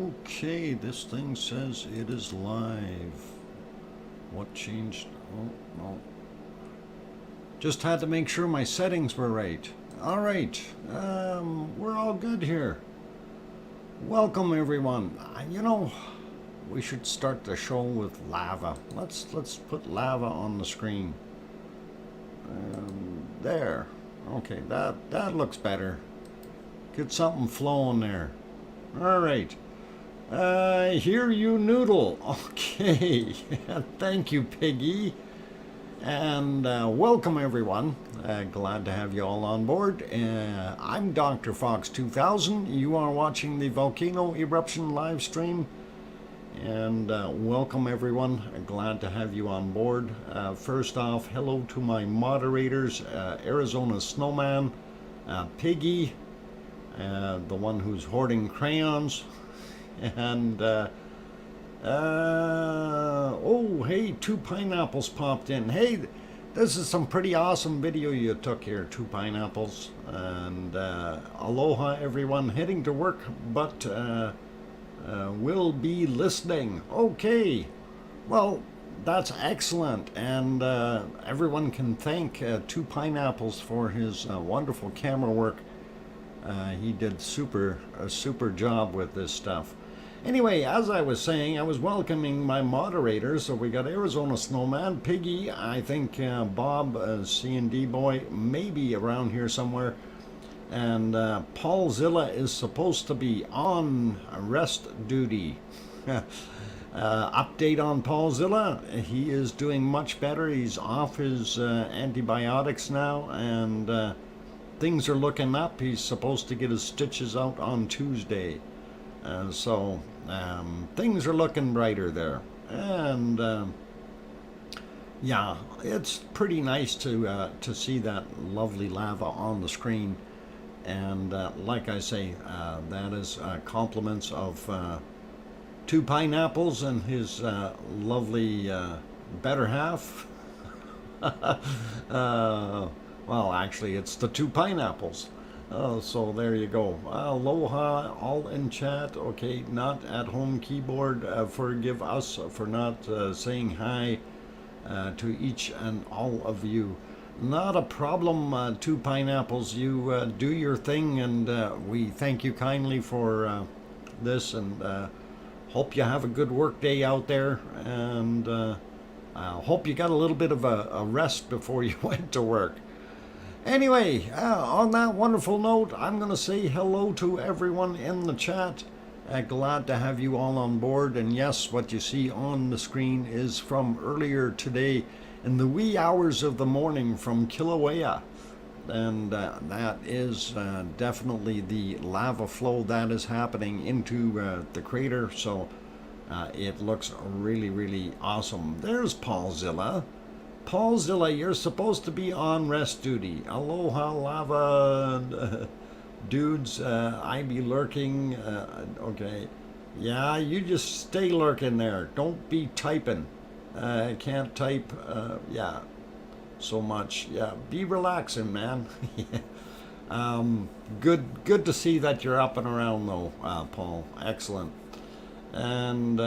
Okay, this thing says it is live. What changed? Oh, no. Just had to make sure my settings were right. All right, we're all good here. Welcome, everyone. You know, we should start the show with lava. Let's put lava on the screen. There. Okay, that looks better. Get something flowing there. All right. Here you noodle. Okay. Thank you, Piggy. And welcome, everyone. Glad to have you all on board. I'm DrFox2000. You are watching the Volcano Eruption live stream. And welcome, everyone. Glad to have you on board. First off, hello to my moderators, Arizona Snowman, Piggy, the one who's hoarding crayons, and oh, hey, 2 pineapples popped in. Hey, this is some pretty awesome video you took here, 2 pineapples. And aloha, everyone. Heading to work, but will be listening. Okay, well, that's excellent. And everyone can thank 2 pineapples for his wonderful camera work. He did a super job with this stuff. Anyway, as I was saying, I was welcoming my moderators. So we got Arizona Snowman, Piggy, I think Bob, C&D Boy, maybe around here somewhere. And Paulzilla is supposed to be on rest duty. Update on Paulzilla. He is doing much better. He's off his antibiotics now, and things are looking up. He's supposed to get his stitches out on Tuesday. So things are looking brighter there. And yeah, it's pretty nice to see that lovely lava on the screen. And like I say, that is compliments of 2 pineapples and his lovely better half. Well, actually, it's the 2 pineapples. So there you go. Aloha, all in chat. Okay, not at home keyboard. Forgive us for not saying hi to each and all of you. Not a problem, 2 pineapples. You do your thing, and we thank you kindly for this, and hope you have a good work day out there, and hope you got a little bit of a rest before you went to work. Anyway, on that wonderful note, I'm going to say hello to everyone in the chat. Glad to have you all on board. And yes, what you see on the screen is from earlier today in the wee hours of the morning from Kilauea. And that is definitely the lava flow that is happening into the crater. So it looks really, really awesome. There's Paulzilla. Paulzilla, you're supposed to be on rest duty. Aloha, lava dudes. I be lurking. Okay. Yeah, you just stay lurking there. Don't be typing. Can't type, yeah, so much. Yeah, be relaxing, man. Good to see that you're up and around, though, Paul. Excellent. And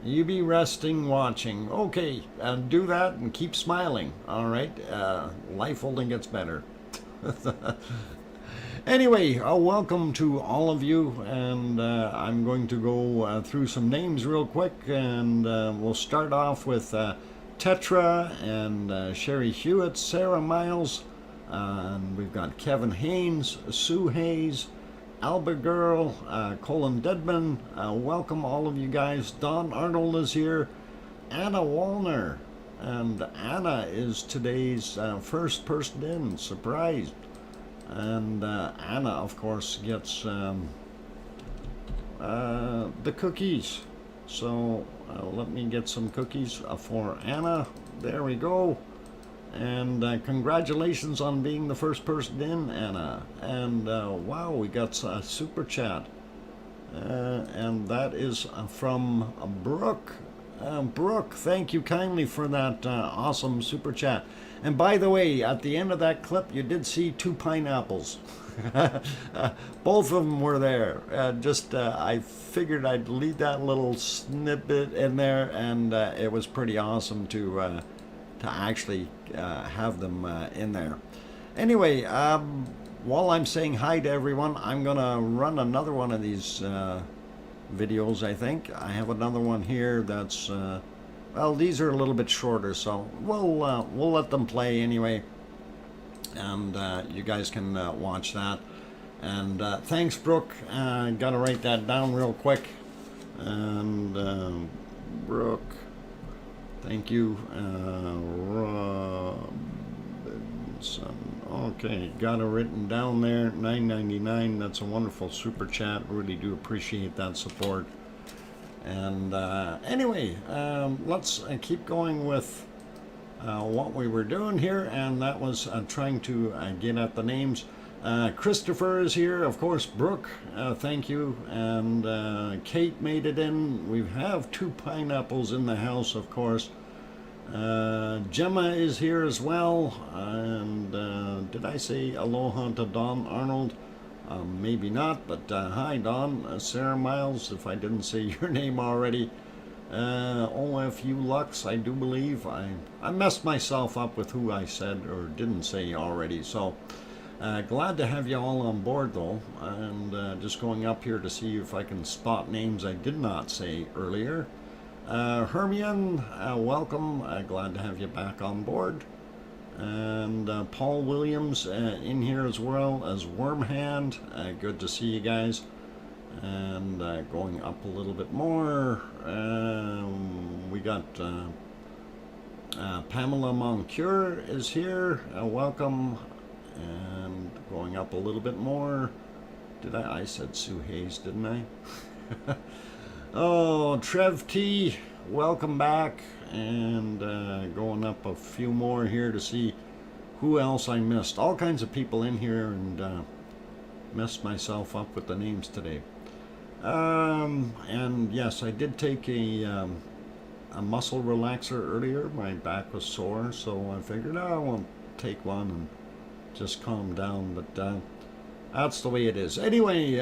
you be resting, watching. Okay, do that and keep smiling. All right, life only gets better. Anyway, welcome to all of you, and I'm going to go through some names real quick, and we'll start off with Tetra and Sherry Hewitt, Sarah Miles, and we've got Kevin Haynes, Sue Hayes, Alba Girl, Colin Deadman. Welcome all of you guys. Don Arnold is here, Anna Wallner, and Anna is today's first person in. Surprised. And Anna, of course, gets the cookies. So let me get some cookies for Anna. There we go. And congratulations on being the first person in, Anna. And wow, we got a super chat. And that is from Brooke. Brooke, thank you kindly for that awesome super chat. And by the way, at the end of that clip, you did see 2 pineapples. Both of them were there. I figured I'd leave that little snippet in there, and it was pretty awesome to actually have them in there. Anyway, while I'm saying hi to everyone, I'm gonna run another one of these videos. I think I have another one here that's well, these are a little bit shorter, so we'll let them play anyway, and you guys can watch that. And thanks, Brooke. Gotta write that down real quick. And Brooke, thank you. Robinson. Okay, got it written down there. $9.99. That's a wonderful super chat. Really do appreciate that support. And anyway, let's keep going with what we were doing here, and that was trying to get at the names. Christopher is here, of course. Brooke, thank you. And Kate made it in. We have 2 pineapples in the house, of course. Gemma is here as well. And did I say aloha to Don Arnold? Maybe not, but hi Don. Sarah Miles, if I didn't say your name already. OFU Lux, I do believe. I messed myself up with who I said or didn't say already. So glad to have you all on board though. And just going up here to see if I can spot names I did not say earlier. Hermione, welcome. Glad to have you back on board. And Paul Williams in here as well as Wormhand. Good to see you guys. And going up a little bit more, we got Pamela Moncure is here. Welcome. And going up a little bit more. I said Sue Hayes, didn't I? Oh, Trev T, welcome back. And going up a few more here to see who else I missed. All kinds of people in here, and messed myself up with the names today. And yes, I did take a muscle relaxer earlier. My back was sore, so I figured I won't take one and just calm down. But that's the way it is. Anyway,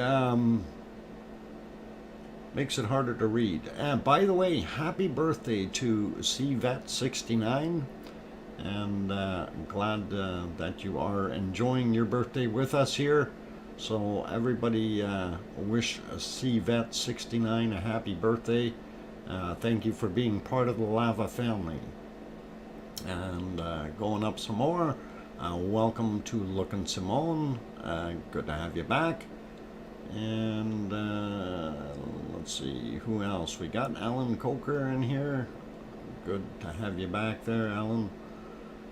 makes it harder to read. By the way, happy birthday to CVET69, and glad that you are enjoying your birthday with us here. So everybody wish CVET69 a happy birthday. Thank you for being part of the Lava family. And going up some more, welcome to Lookin' Simone. Good to have you back. And let's see, who else? We got Alan Coker in here. Good to have you back there, Alan.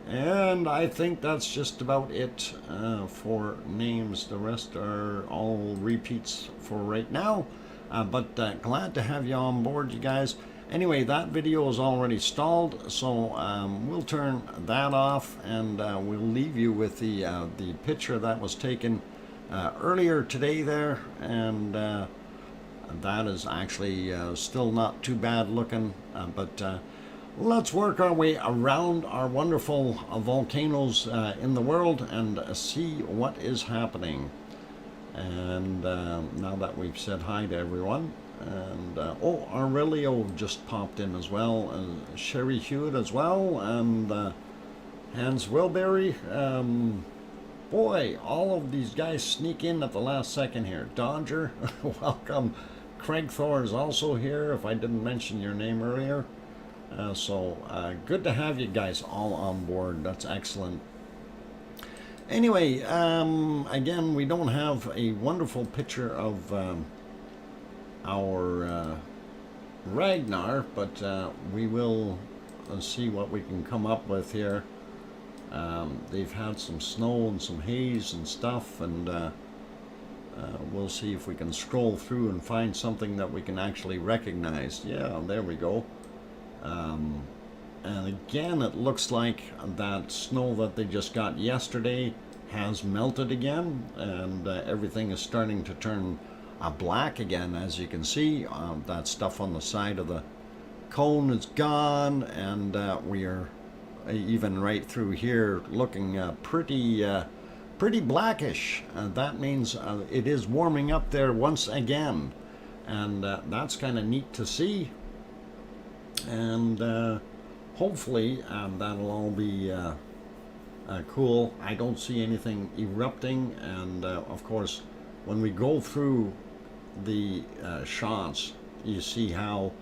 And I think that's just about it for names. The rest are all repeats for right now. But glad to have you on board, you guys. Anyway, that video is already stalled, so we'll turn that off, and we'll leave you with the picture that was taken earlier today there, and that is actually still not too bad looking, but let's work our way around our wonderful volcanoes in the world and see what is happening. And now that we've said hi to everyone, and oh, Aurelio just popped in as well, and Sherry Hewitt as well, and Hans Wilberry. Boy, all of these guys sneak in at the last second here. Dodger, welcome. Craig Thor is also here, if I didn't mention your name earlier. So good to have you guys all on board. That's excellent. Anyway, again, we don't have a wonderful picture of our Ragnar, but we will see what we can come up with here. They've had some snow and some haze and stuff, and we'll see if we can scroll through and find something that we can actually recognize. Yeah, there we go. And again, it looks like that snow that they just got yesterday has melted again, and everything is starting to turn black again. As you can see, that stuff on the side of the cone is gone, and we are even right through here, looking pretty blackish. That means it is warming up there once again, and that's kind of neat to see. And hopefully that'll all be cool. I don't see anything erupting, and of course, when we go through the shots, you see how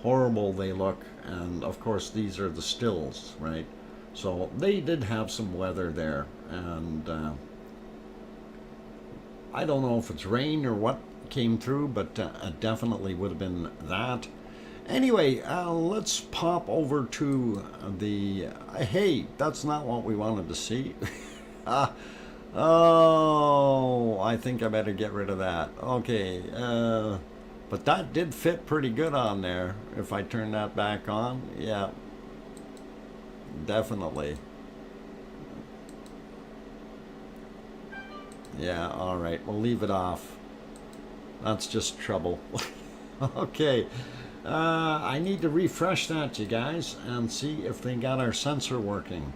horrible they look, and of course these are the stills, right? So they did have some weather there, and I don't know if it's rain or what came through, but it definitely would have been that. Anyway, let's pop over to the hey, that's not what we wanted to see. Oh, I think I better get rid of that. Okay, but that did fit pretty good on there. If I turn that back on, yeah, definitely. Yeah, all right, we'll leave it off. That's just trouble. Okay, I need to refresh that, you guys, and see if they got our sensor working.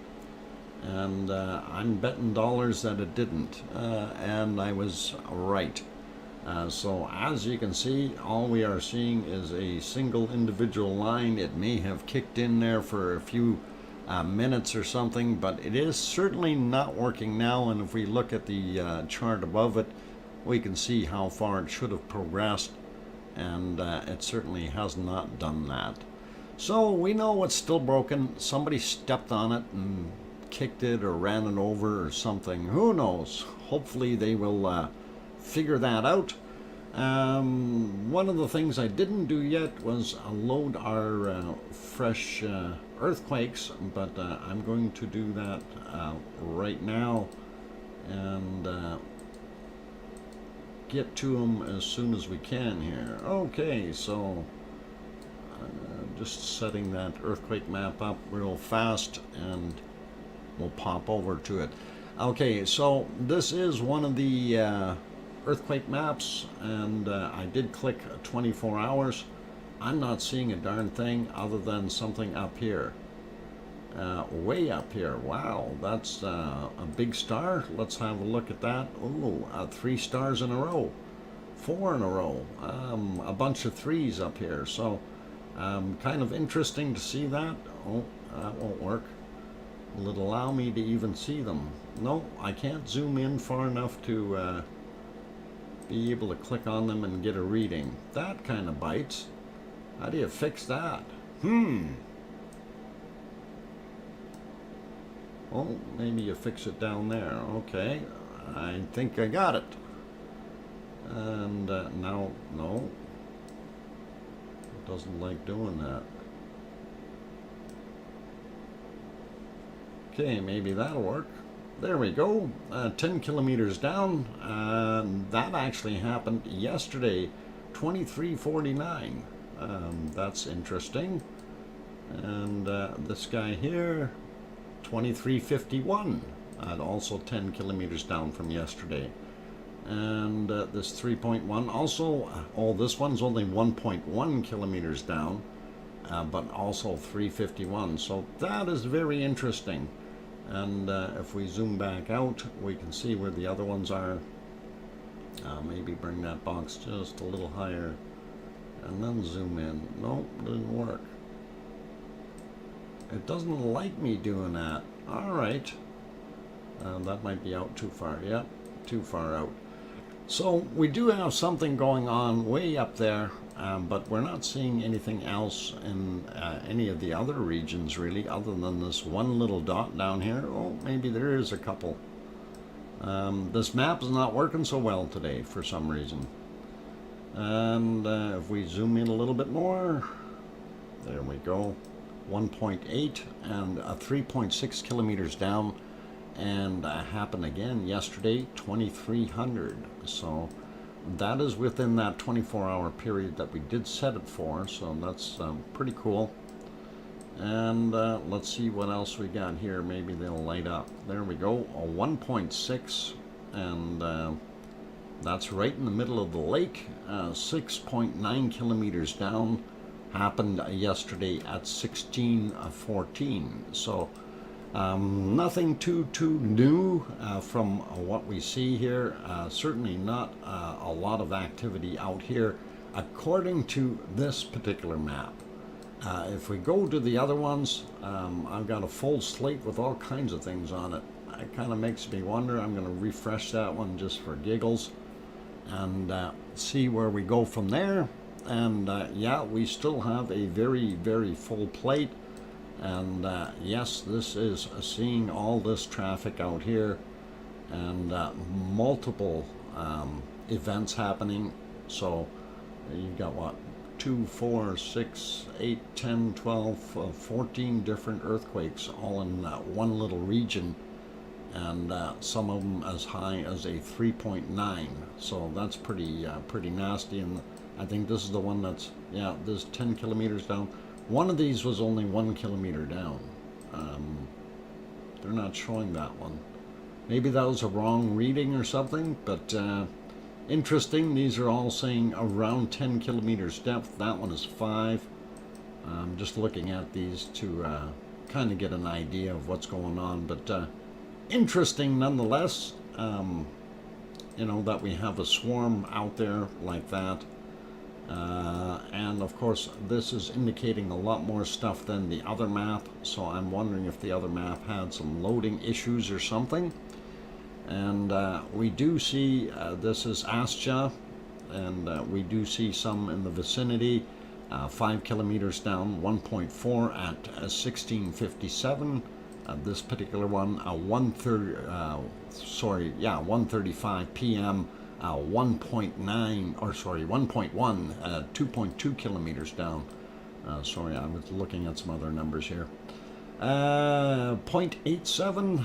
And I'm betting dollars that it didn't, and I was right. So as you can see, all we are seeing is a single individual line. It may have kicked in there for a few minutes or something, but it is certainly not working now. And if we look at the chart above it, we can see how far it should have progressed, and it certainly has not done that. So we know it's still broken. Somebody stepped on it and kicked it or ran it over or something. Who knows? Hopefully they will figure that out. One of the things I didn't do yet was load our fresh earthquakes, but I'm going to do that right now, and get to them as soon as we can here. Okay, so just setting that earthquake map up real fast, and we'll pop over to it. Okay, so this is one of the earthquake maps, and I did click 24 hours. I'm not seeing a darn thing other than something up here. Way up here. Wow, that's a big star. Let's have a look at that. Ooh, 3 stars in a row. 4 in a row. A bunch of 3s up here. So kind of interesting to see that. Oh, that won't work. Will it allow me to even see them? No, I can't zoom in far enough to be able to click on them and get a reading. That kind of bites. How do you fix that? Oh, maybe you fix it down there. Okay, I think I got it. And now, no. It doesn't like doing that. Okay, maybe that'll work. There we go. 10 kilometers down. That actually happened yesterday, 2349. That's interesting. And this guy here, 2351, also 10 kilometers down from yesterday. And this 3.1 also, oh, this one's only 1.1 kilometers down, but also 351. So that is very interesting. And if we zoom back out, we can see where the other ones are. Maybe bring that box just a little higher and then zoom in. Nope, didn't work. It doesn't like me doing that. All right. That might be out too far. Yep, too far out. So we do have something going on way up there, but we're not seeing anything else in any of the other regions really, other than this one little dot down here. Oh, maybe there is a couple. This map is not working so well today for some reason. And if we zoom in a little bit more, there we go. 1.8 and 3.6 kilometers down, and happened again yesterday, 2300. So that is within that 24-hour period that we did set it for, so that's pretty cool. And let's see what else we got here. Maybe they'll light up. There we go, a 1.6, and that's right in the middle of the lake. 6.9 kilometers down, happened yesterday at 16:14. So nothing too new from what we see here. Certainly not a lot of activity out here according to this particular map. If we go to the other ones, I've got a full slate with all kinds of things on it. It kind of makes me wonder. I'm going to refresh that one just for giggles and see where we go from there. And yeah, we still have a very full plate. And yes, this is seeing all this traffic out here and multiple events happening. So you got what? 2, 4, 6, 8, 10, 12, 14 different earthquakes all in one little region, and some of them as high as a 3.9. So that's pretty nasty. And I think this is the one that's, yeah, this 10 kilometers down. One of these was only 1 kilometer down. They're not showing that one. Maybe that was a wrong reading or something, but interesting. These are all saying around 10 kilometers depth. That one is 5. I'm just looking at these to kind of get an idea of what's going on, but interesting nonetheless. You know, that we have a swarm out there like that. And of course, this is indicating a lot more stuff than the other map. So I'm wondering if the other map had some loading issues or something. And we do see, this is Ascha, and we do see some in the vicinity, 5 kilometers down, 1.4 at 1657. This particular one, 1:35 p.m., 1.9, or sorry, 1.1, 2.2 kilometers down. Sorry, I was looking at some other numbers here. 0.87,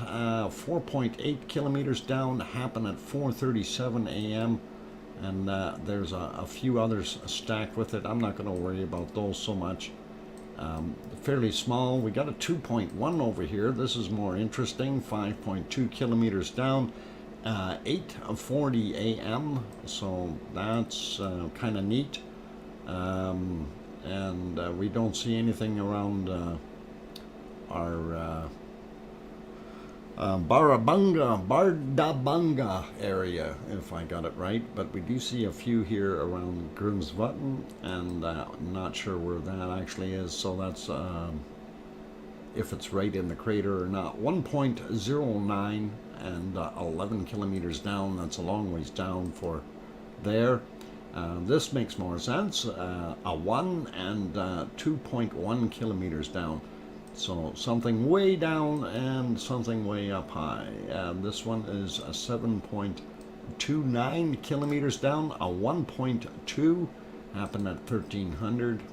4.8 kilometers down, happened at 4:37 a.m. And there's a few others stacked with it. I'm not going to worry about those so much. Fairly small. We got a 2.1 over here. This is more interesting. 5.2 kilometers down, 8:40 a.m. So that's kind of neat. And we don't see anything around our Bardabanga area, if I got it right, but we do see a few here around Grimsvatn, and I'm not sure where that actually is, so that's if it's right in the crater or not. 1.09 and 11 kilometers down. That's a long ways down for there. This makes more sense. A 1 and 2.1 kilometers down. So something way down and something way up high. This one is a 7.29 kilometers down. A 1.2 happened at 1300.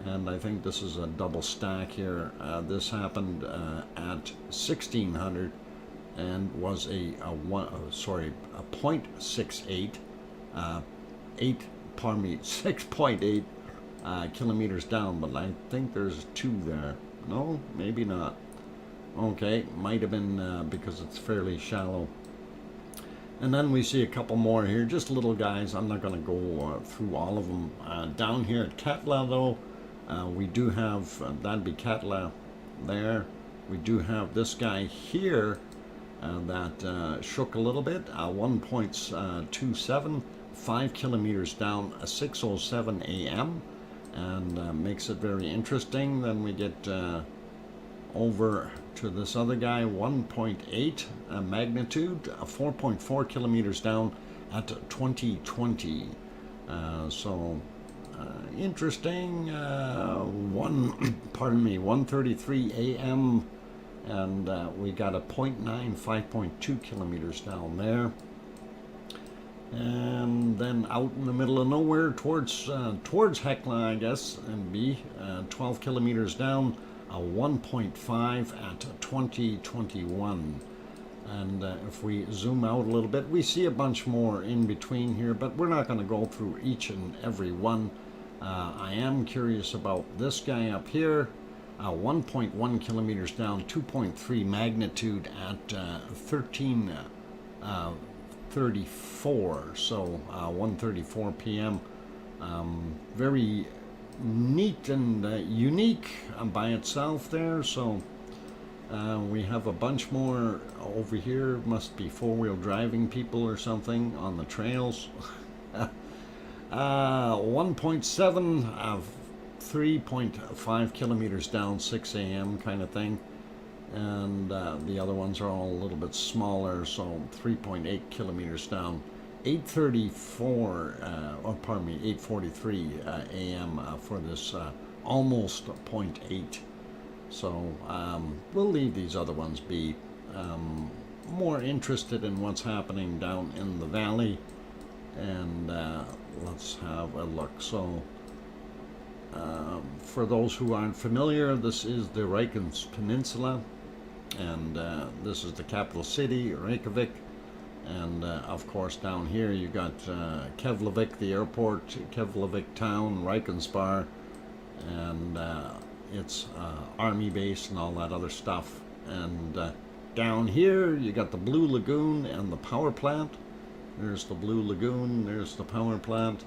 And I think this is a double stack here. This happened at 1600 and was a 0.68, 6.8 kilometers down, but I think there's 2 there. No, maybe not. Okay, might have been because it's fairly shallow. And then we see a couple more here, just little guys. I'm not going to go through all of them. Down here at Katla, though, we do have, that'd be Katla there. We do have this guy here that shook a little bit, 1.27, 5 kilometers down, 6:07 a.m. and makes it very interesting. Then we get over to this other guy, 1.8 magnitude, 4.4 kilometers down at 2020. So interesting. 1:33 a.m. and we got a 0.9, 5.2 kilometers down there. And then out in the middle of nowhere towards Hekla, I guess, and B, 12 kilometers down, a 1.5 at 2021. And if we zoom out a little bit, we see a bunch more in between here, but we're not going to go through each and every one. I am curious about this guy up here, 1.1 kilometers down, 2.3 magnitude at 13:34, so 1:34 p.m. Very neat and unique by itself there. So we have a bunch more over here. Must be four-wheel driving people or something on the trails. 1.7 of 3.5 kilometers down, 6 a.m. kind of thing. And the other ones are all a little bit smaller, so 3.8 kilometers down. 8:34, or pardon me, 8:43 a.m. For this almost 0.8. So we'll leave these other ones be. More interested in what's happening down in the valley, and let's have a look. So for those who aren't familiar, this is the Reykjanes Peninsula, and this is the capital city, Reykjavik. And of course down here you got Keflavik, the airport, Keflavik town, Reykjanesbær, and it's army base and all that other stuff. And down here you got the Blue Lagoon and the power plant. There's the Blue Lagoon, there's the power plant,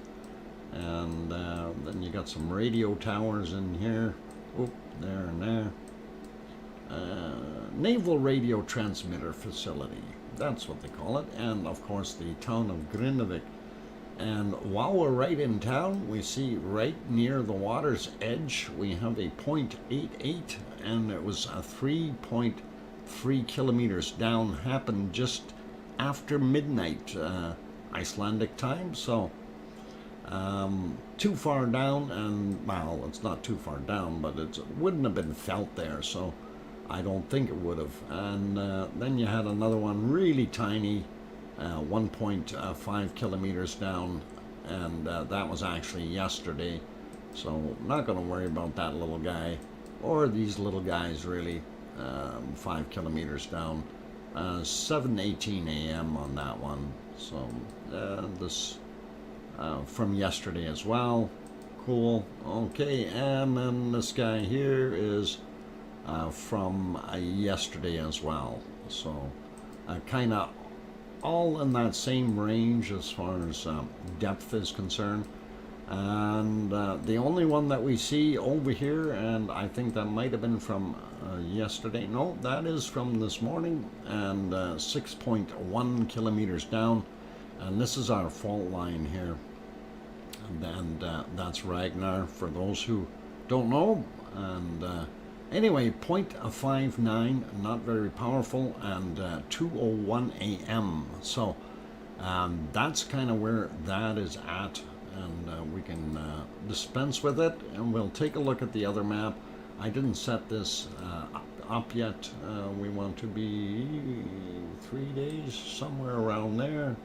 and then you got some radio towers in here. Oop, there and there. Naval radio transmitter facility, that's what they call it. And of course the town of Grindavik. And while we're right in town, we see right near the water's edge we have a 0.88, and it was a 3.3 kilometers down, happened just after midnight Icelandic time. So too far down, and well, it's not too far down, but it wouldn't have been felt there, so I don't think it would have. And then you had another one really tiny, 1.5 kilometers down, and that was actually yesterday. So not going to worry about that little guy, or these little guys really. 5 kilometers down, 7:18 a.m. on that one. So this from yesterday as well. Cool. Okay, and then this guy here is from yesterday as well. So kind of all in that same range as far as depth is concerned. And the only one that we see over here, and I think that might have been from yesterday, no, that is from this morning, and 6.1 kilometers down, and this is our fault line here, and that's Ragnar for those who don't know. And anyway, 0.59, not very powerful, and 2:01 a.m. So that's kind of where that is at, and we can dispense with it, and we'll take a look at the other map. I didn't set this up yet. We want to be 3 days, somewhere around there,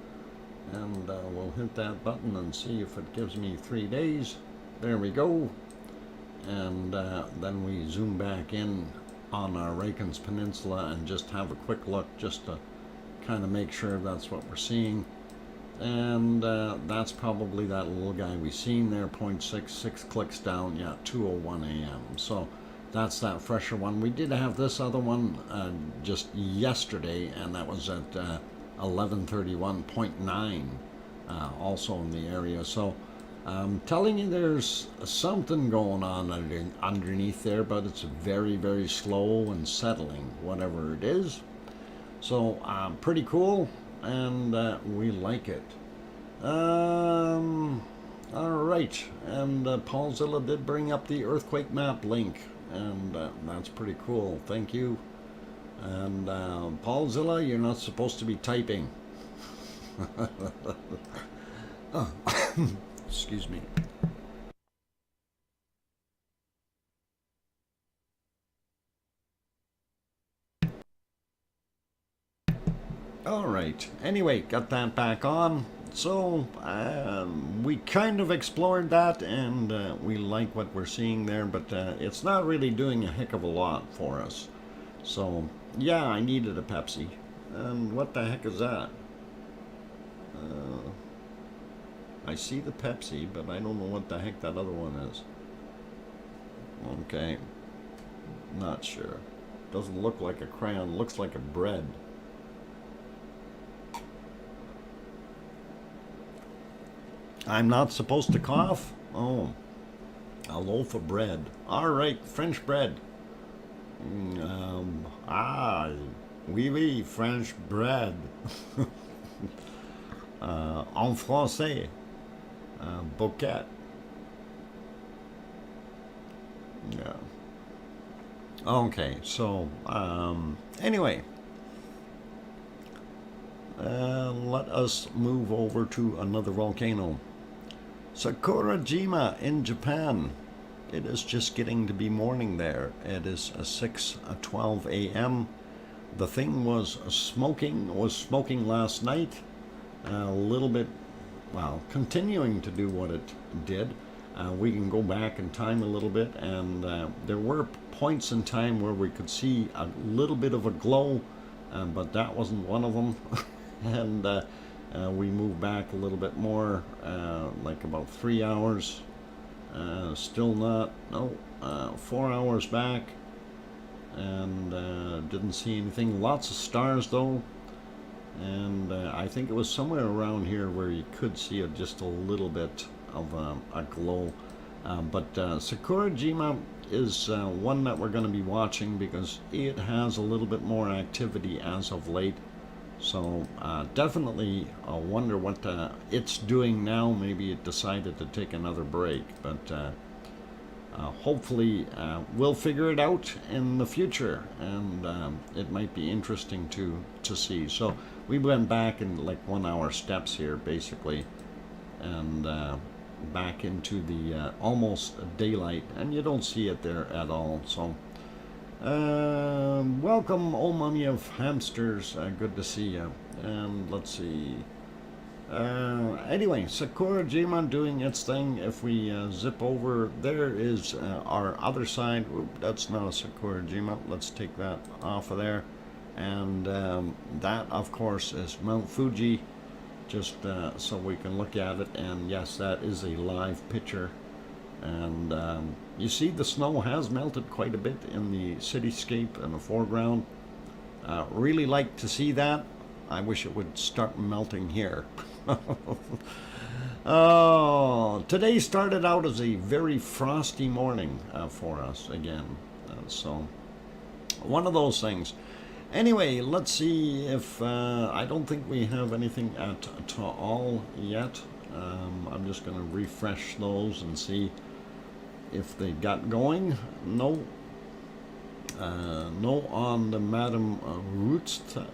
and we'll hit that button and see if it gives me 3 days. There we go. And then we zoom back in on our Reykjanes Peninsula and just have a quick look, just to kind of make sure that's what we're seeing. And that's probably that little guy we seen there, 0.66 clicks down, yeah, 2:01 a.m. So that's that fresher one. We did have this other one just yesterday, and that was at 11:31.9, also in the area. So I'm telling you, there's something going on underneath there, but it's very, very slow and settling, whatever it is. So pretty cool, and we like it. All right, and Paulzilla did bring up the earthquake map link, and that's pretty cool. Thank you. And Paulzilla, you're not supposed to be typing. Oh. Excuse me. All right. Anyway, got that back on. So we kind of explored that, and we like what we're seeing there, but it's not really doing a heck of a lot for us. So yeah, I needed a Pepsi. And what the heck is that? I see the Pepsi, but I don't know what the heck that other one is. Okay. Not sure. Doesn't look like a crayon. Looks like a bread. I'm not supposed to cough? Oh. A loaf of bread. All right, French bread. Oui, oui, French bread. En français, bouquet. Yeah. Okay, so anyway, let us move over to another volcano. Sakurajima in Japan. It is just getting to be morning there. It is 6:12 a.m. The thing was smoking last night. A little bit, well, continuing to do what it did. We can go back in time a little bit, and there were points in time where we could see a little bit of a glow, but that wasn't one of them. And we moved back a little bit more, like about 3 hours. Still not, no, 4 hours back, and didn't see anything. Lots of stars though, and I think it was somewhere around here where you could see just a little bit of a glow. But Sakurajima is one that we're going to be watching because it has a little bit more activity as of late. So definitely wonder what it's doing now. Maybe it decided to take another break, but hopefully we'll figure it out in the future, and it might be interesting to see. So we went back in like 1 hour steps here basically, and back into the almost daylight, and you don't see it there at all. So welcome, old mummy of hamsters. Good to see you. And let's see. Anyway, Sakurajima doing its thing. If we zip over, there is our other side. Oop, that's not a Sakurajima. Let's take that off of there. And that, of course, is Mount Fuji. Just so we can look at it. And yes, that is a live picture. And you see the snow has melted quite a bit in the cityscape in the foreground. Really like to see that. I wish it would start melting here. Oh, today started out as a very frosty morning for us again. So one of those things. Anyway, let's see if I don't think we have anything at all yet. I'm just going to refresh those and see if they got going. No. No on the Madam Rootsa,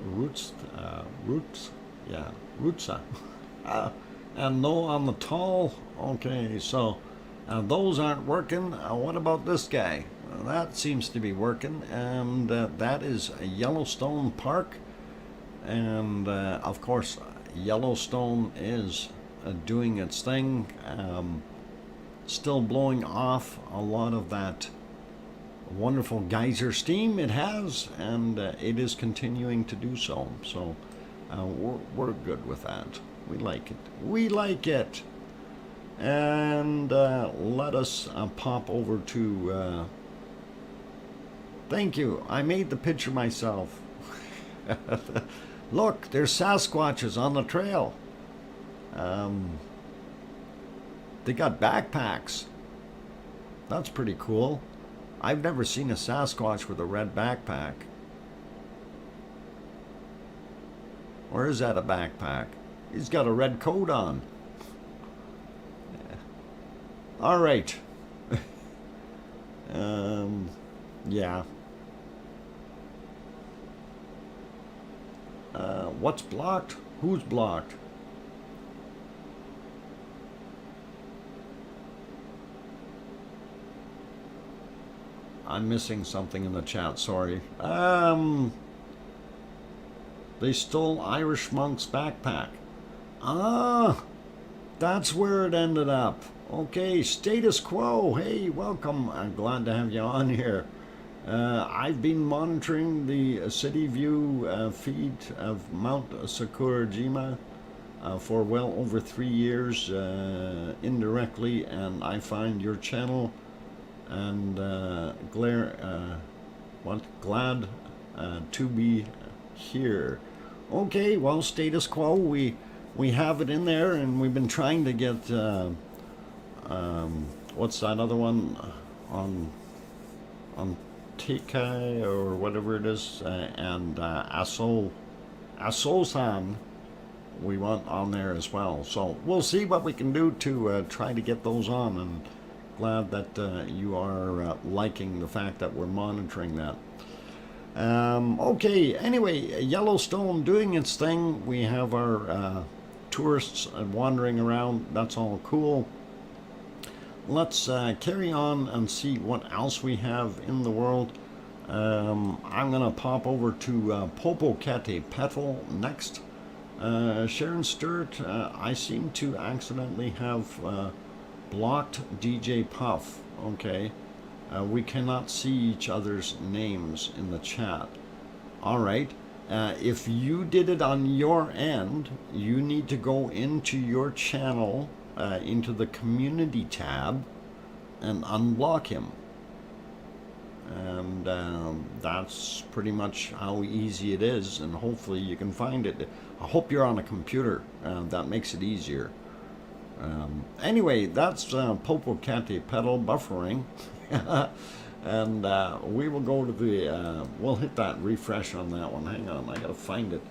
and no on the tall. Okay, so those aren't working. What about this guy? That seems to be working, and that is Yellowstone Park, and of course Yellowstone is doing its thing, still blowing off a lot of that wonderful geyser steam it has, and it is continuing to do so. So we're good with that. We like it. We like it. And let us pop over to thank you. I made the picture myself. Look, there's Sasquatches on the trail. They got backpacks. That's pretty cool. I've never seen a Sasquatch with a red backpack. Or is that a backpack? He's got a red coat on. Yeah. All right. Yeah. What's blocked? Who's blocked? I'm missing something in the chat, sorry. They stole Irish monk's backpack. Ah, that's where it ended up. Okay, status quo. Hey, welcome. I'm glad to have you on here. I've been monitoring the city view feed of Mount Sakurajima for well over 3 years indirectly, and I find your channel and glad to be here. Okay, well, status quo, we have it in there, and we've been trying to get what's that other one on Tekai or whatever it is, and Asosan we want on there as well. So we'll see what we can do to try to get those on, and glad that you are liking the fact that we're monitoring that. Okay, anyway, Yellowstone doing its thing. We have our tourists wandering around. That's all cool. Let's carry on and see what else we have in the world. I'm going to pop over to Popocatepetl next. Sharon Stewart, I seem to accidentally have blocked DJ Puff. Okay. We cannot see each other's names in the chat. Alright. If you did it on your end, you need to go into your channel, into the community tab, and unblock him. And that's pretty much how easy it is, and hopefully you can find it. I hope you're on a computer. That makes it easier. Anyway, that's Popocatepetl buffering. And we will go to the we'll hit that refresh on that one. Hang on, I gotta find it.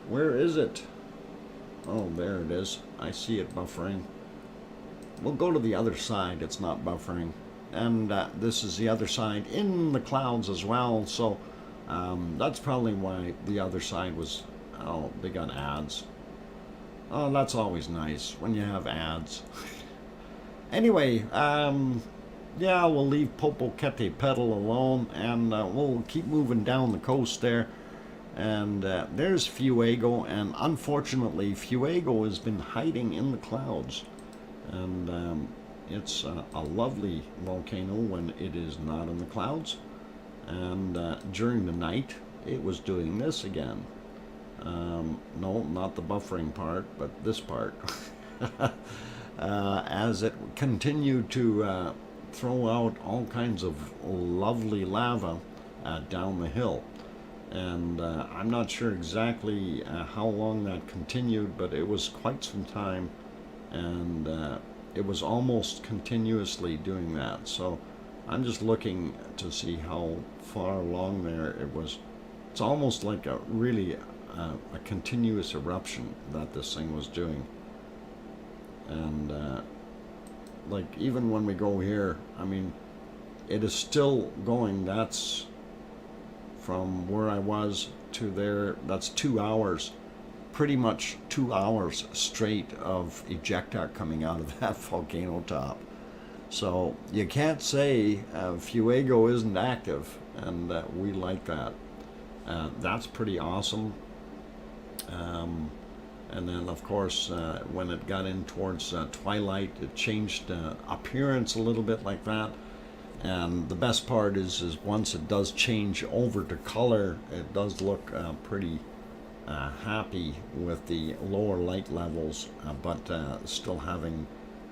Where is it? Oh, there it is. I see it buffering. We'll go to the other side. It's not buffering, and this is the other side in the clouds as well, so that's probably why the other side was. Oh, they got ads. Oh, that's always nice when you have ads. Anyway, yeah, we'll leave Popocatepetl alone, and we'll keep moving down the coast there. And there's Fuego, and unfortunately Fuego has been hiding in the clouds. And it's a lovely volcano when it is not in the clouds. And during the night, it was doing this again. No, not the buffering part, but this part. As it continued to throw out all kinds of lovely lava down the hill. And I'm not sure exactly how long that continued, but it was quite some time, and it was almost continuously doing that. So I'm just looking to see how far along there it was. It's almost like a really a continuous eruption that this thing was doing. And like even when we go here, I mean, it is still going. That's from where I was to there, that's 2 hours, pretty much 2 hours straight of ejecta coming out of that volcano top. So you can't say Fuego isn't active, and we like that. That's pretty awesome. And then of course when it got in towards twilight, it changed appearance a little bit like that. And the best part is once it does change over to color, it does look pretty happy with the lower light levels, but still having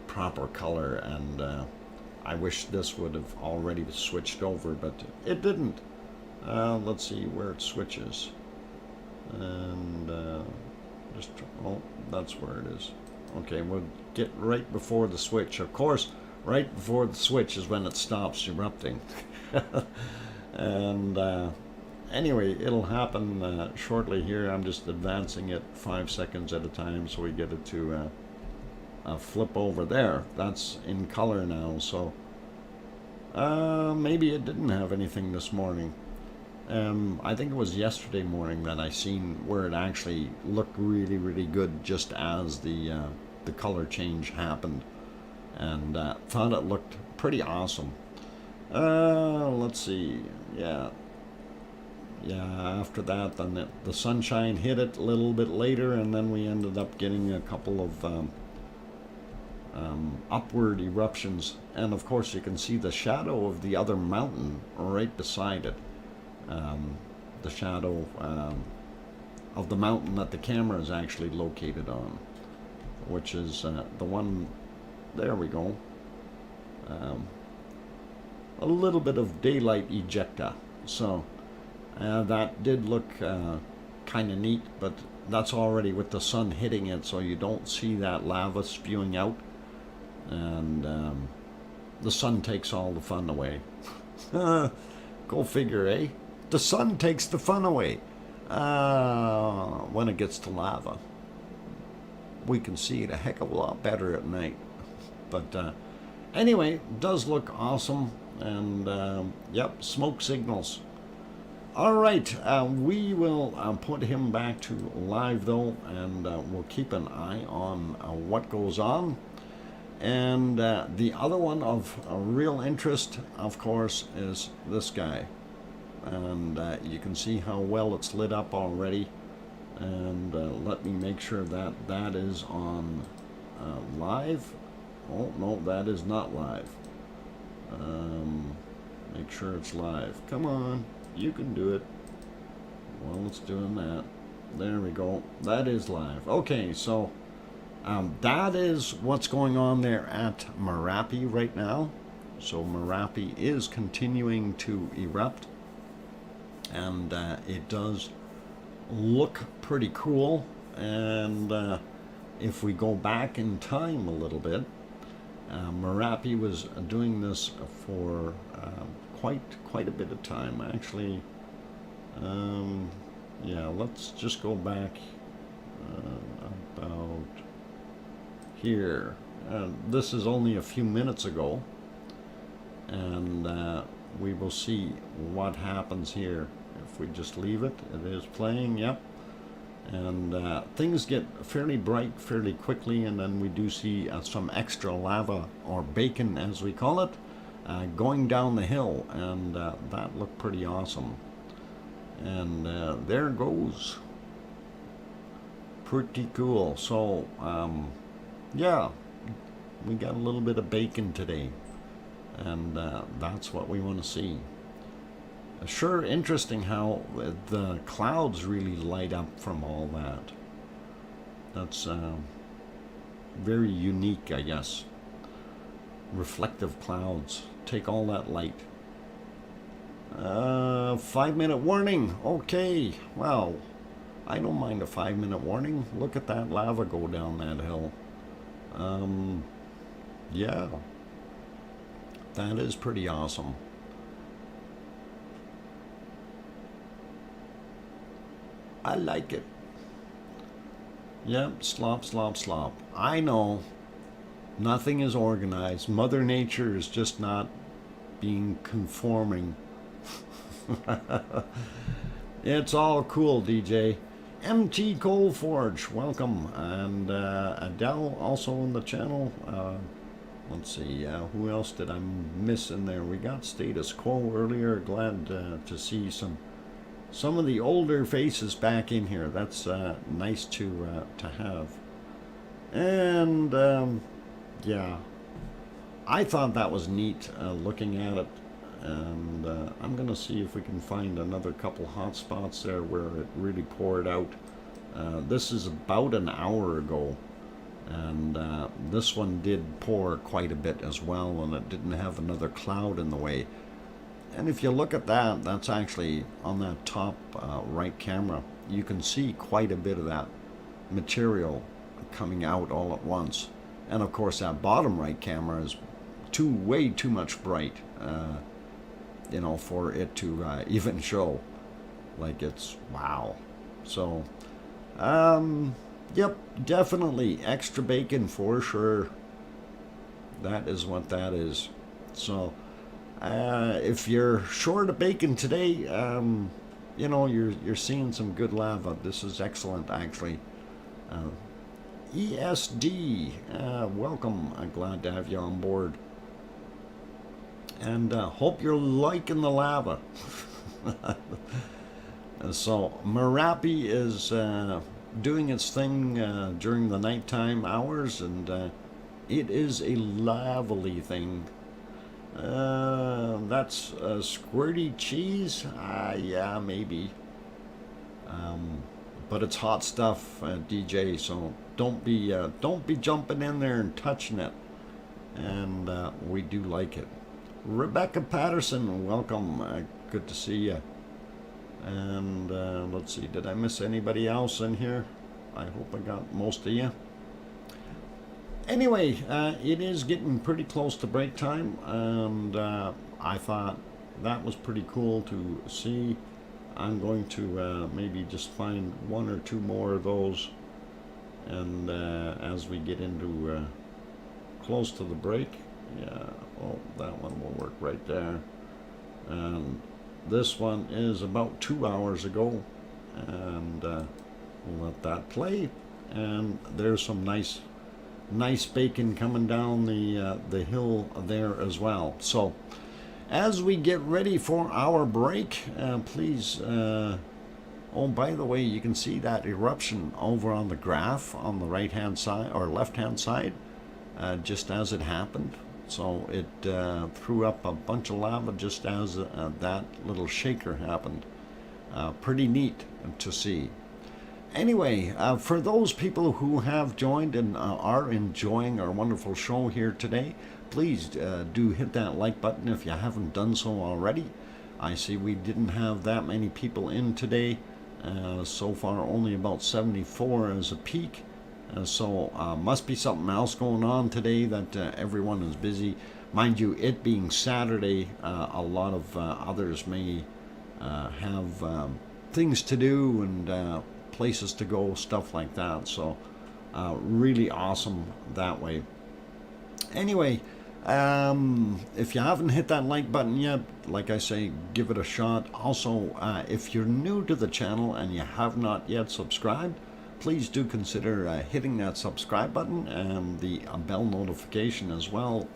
proper color. And I wish this would have already switched over, but it didn't. Let's see where it switches. And just, oh, that's where it is. Okay, we'll get right before the switch. Of course, right before the switch is when it stops erupting. And anyway, it'll happen shortly here. I'm just advancing it 5 seconds at a time so we get it to flip over there. That's in color now, so maybe it didn't have anything this morning. I think it was yesterday morning that I seen where it actually looked really, really good just as the color change happened, and thought it looked pretty awesome. Let's see, yeah, after that then the sunshine hit it a little bit later, and then we ended up getting a couple of upward eruptions, and of course you can see the shadow of the other mountain right beside it. The shadow of the mountain that the camera is actually located on, which is the one, there we go. A little bit of daylight ejecta, so that did look kind of neat, but that's already with the sun hitting it, so you don't see that lava spewing out. And the sun takes all the fun away. Go figure, eh? The sun takes the fun away when it gets to lava. We can see it a heck of a lot better at night. But anyway, it does look awesome. And yep, smoke signals. All right, we will put him back to live though, and we'll keep an eye on what goes on. And the other one of real interest, of course, is this guy. And you can see how well it's lit up already. And let me make sure that that is on live. Oh, no, that is not live. Make sure it's live. Come on, you can do it. Well, it's doing that. There we go. That is live. Okay, so that is what's going on there at Merapi right now. So Merapi is continuing to erupt. And it does look pretty cool. And if we go back in time a little bit, Merapi was doing this for quite a bit of time, actually. Yeah, let's just go back about here. This is only a few minutes ago, and we will see what happens here. If we just leave it, it is playing, yep. And things get fairly bright fairly quickly, and then we do see some extra lava, or bacon as we call it, going down the hill, and that looked pretty awesome. And there it goes. Pretty cool. So yeah, we got a little bit of bacon today, and that's what we want to see. Sure, interesting how the clouds really light up from all that. That's very unique, I guess. Reflective clouds take all that light. 5-minute warning. Okay, well, I don't mind a 5-minute warning. Look at that lava go down that hill. Yeah, that is pretty awesome. I like it. Yep, slop, slop, slop. I know nothing is organized. Mother Nature is just not being conforming. It's all cool, DJ. MT Coalforge, welcome. And Adele also on the channel. Let's see, who else did I miss in there? We got Status Quo earlier. Glad to see some of the older faces back in here. That's nice to have. And yeah, I thought that was neat looking at it. And I'm gonna see if we can find another couple hot spots there where it really poured out. This is about an hour ago, and this one did pour quite a bit as well, and it didn't have another cloud in the way. And if you look at that, that's actually on that top right camera. You can see quite a bit of that material coming out all at once. And of course that bottom right camera is way too much bright, you know, for it to even show. Like, it's wow. So yep, definitely extra bacon for sure. That is what that is. So if you're short of bacon today, you know, you're seeing some good lava. This is excellent, actually. ESD, welcome. I'm glad to have you on board. And hope you're liking the lava. So Merapi is doing its thing during the nighttime hours, and it is a lovely thing. That's squirty cheese. Yeah, maybe. But it's hot stuff, DJ. So don't be jumping in there and touching it. And we do like it. Rebecca Patterson, welcome. Good to see you. And let's see, did I miss anybody else in here? I hope I got most of you. Anyway, it is getting pretty close to break time, and I thought that was pretty cool to see. I'm going to maybe just find one or two more of those, and as we get into close to the break, yeah, well, that one will work right there. And this one is about 2 hours ago, and we'll let that play. And there's some nice bacon coming down the hill there as well. So as we get ready for our break, please, oh, by the way, you can see that eruption over on the graph on the right hand side or left hand side, just as it happened. So it threw up a bunch of lava just as that little shaker happened. Pretty neat to see. Anyway, for those people who have joined and are enjoying our wonderful show here today, please do hit that like button if you haven't done so already. I see we didn't have that many people in today. So far only about 74 as a peak. So must be something else going on today that everyone is busy. Mind you, it being Saturday, a lot of others may have things to do and places to go, stuff like that. So really awesome that way. Anyway, if you haven't hit that like button yet, like I say, give it a shot. Also, if you're new to the channel and you have not yet subscribed, please do consider hitting that subscribe button and the bell notification as well,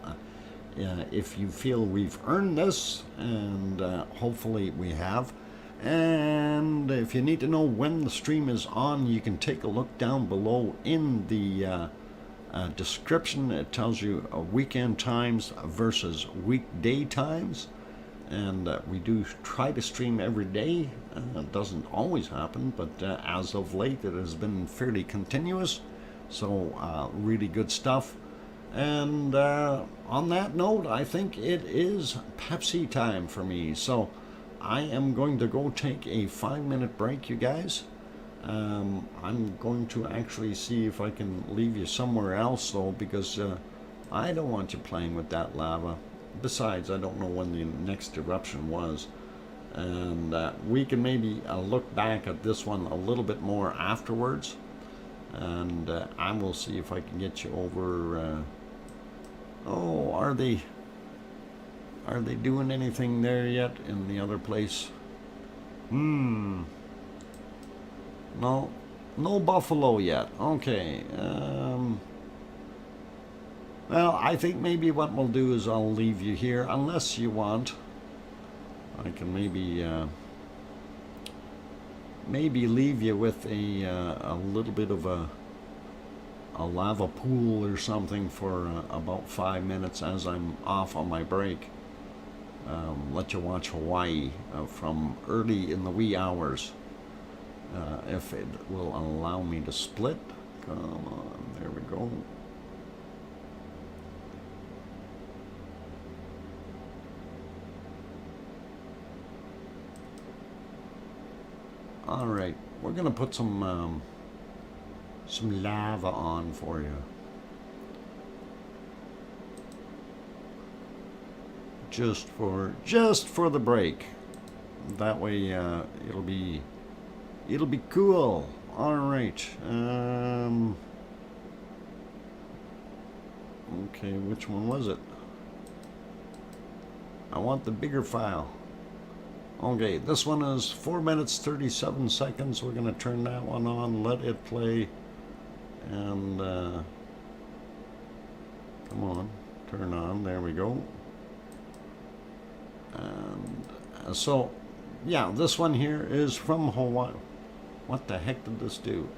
if you feel we've earned this, and hopefully we have. And if you need to know when the stream is on, you can take a look down below in the description. It tells you weekend times versus weekday times, and we do try to stream every day. It doesn't always happen, but as of late it has been fairly continuous, so really good stuff. And on that note, I think it is Pepsi time for me, so I am going to go take a 5-minute break, you guys. I'm going to actually see if I can leave you somewhere else, though, because I don't want you playing with that lava. Besides, I don't know when the next eruption was. And we can maybe look back at this one a little bit more afterwards. And I will see if I can get you over... oh, are they doing anything there yet in the other place? No buffalo yet. Okay. Well, I think maybe what we'll do is I'll leave you here, unless you want. I can maybe leave you with a little bit of a lava pool or something for about 5 minutes as I'm off on my break. Let you watch Hawaii from early in the wee hours, if it will allow me to split. Come on, there we go. All right, we're gonna put some lava on for you. Just for the break. That way, it'll be cool. All right. Okay, which one was it? I want the bigger file. Okay, this one is 4 minutes 37 seconds. We're gonna turn that one on, let it play, and come on, turn on. There we go. And so, yeah, this one here is from Hawaii. What the heck did this do?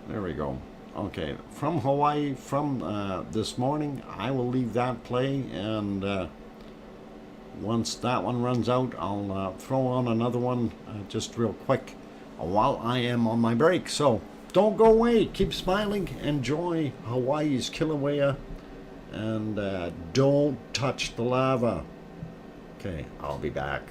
There we go. Okay, from Hawaii, from this morning. I will leave that play, and once that one runs out, I'll throw on another one just real quick while I am on my break. So don't go away. Keep smiling. Enjoy Hawaii's Kilauea, and don't touch the lava. Okay, I'll be back.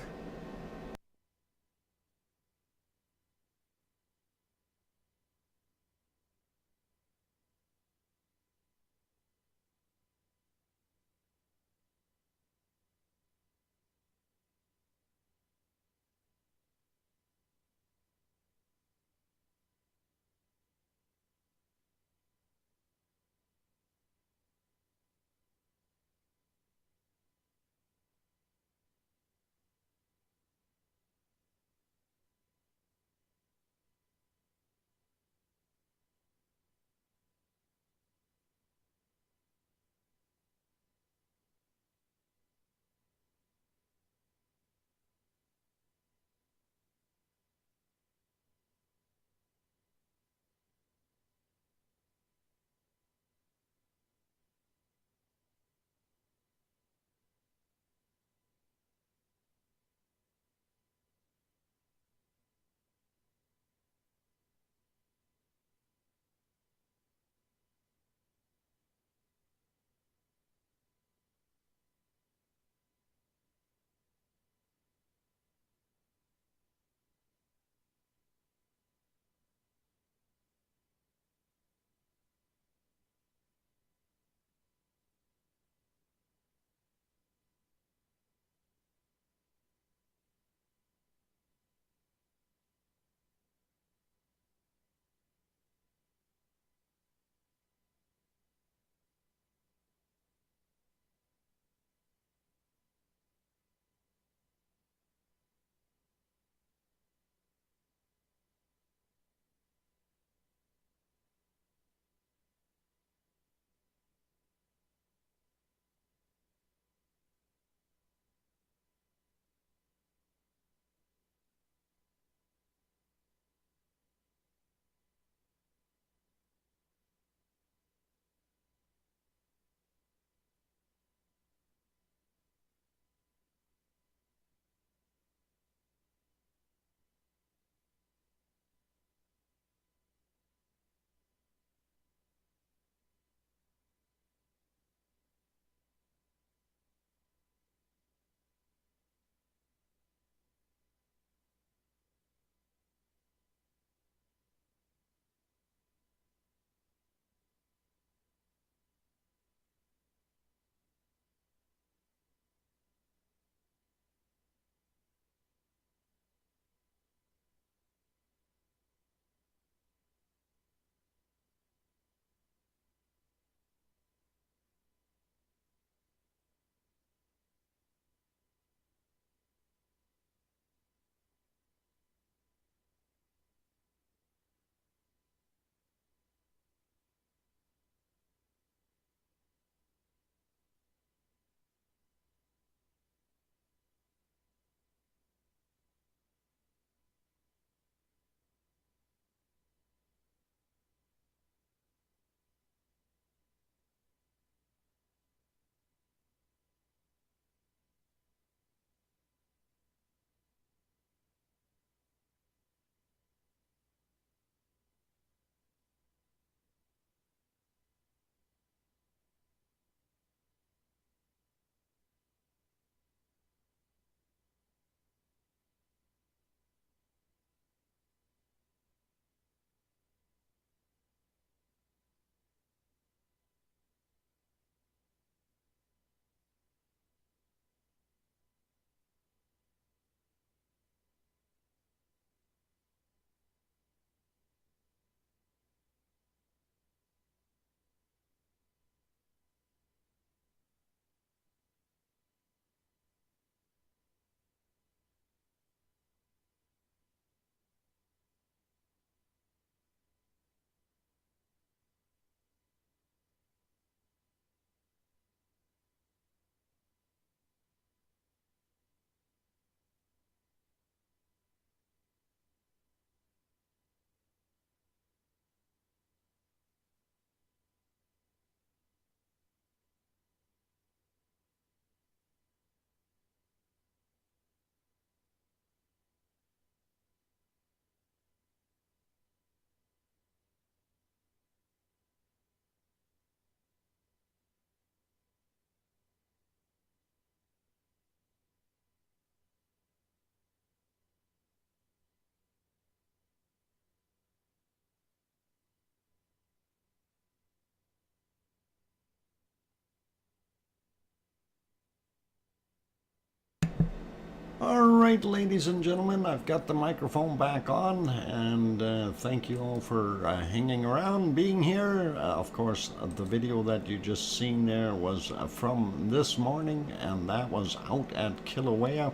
right, ladies and gentlemen, I've got the microphone back on, and thank you all for hanging around, being here. Of course, the video that you just seen there was from this morning, and that was out at Kilauea.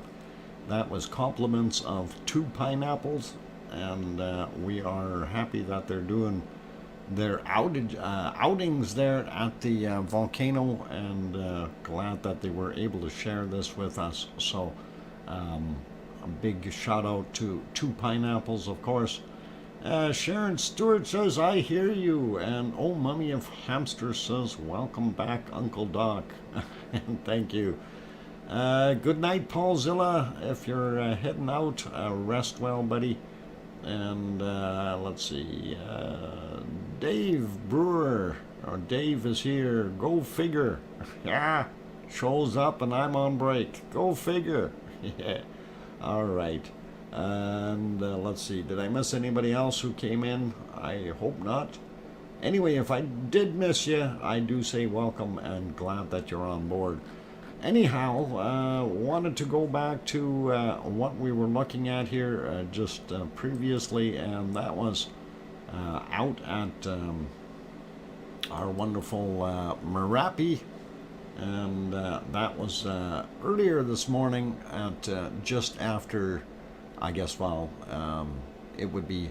That was compliments of 2 pineapples, and we are happy that they're doing their outings there at the volcano, and glad that they were able to share this with us. So a big shout out to 2 pineapples, of course. Sharon Stewart says, I hear you. And Oh Mummy of Hamster says, welcome back, Uncle Doc. And thank you. Good night, Paulzilla. If you're heading out, rest well, buddy. And let's see. Dave Brewer, or Dave is here. Go figure. Yeah, shows up and I'm on break. Go figure. Yeah. All right. And let's see. Did I miss anybody else who came in? I hope not. Anyway, if I did miss you, I do say welcome and glad that you're on board. Anyhow, wanted to go back to what we were looking at here just previously, and that was out at our wonderful Merapi. And that was earlier this morning at just after, I guess, well, it would be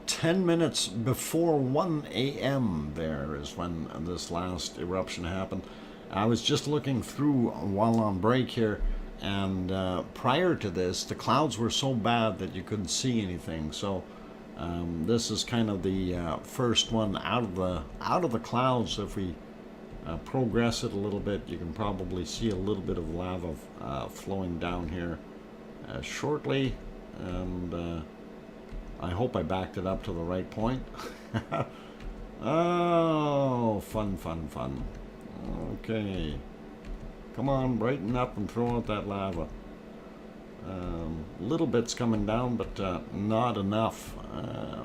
10 minutes before 1 a.m. there is when this last eruption happened. I was just looking through while on break here, and prior to this, the clouds were so bad that you couldn't see anything. So this is kind of the first one out of the clouds. If we progress it a little bit, you can probably see a little bit of lava flowing down here shortly, and I hope I backed it up to the right point. Oh, fun, fun, fun. Okay, come on, brighten up and throw out that lava. Little bits coming down, but not enough.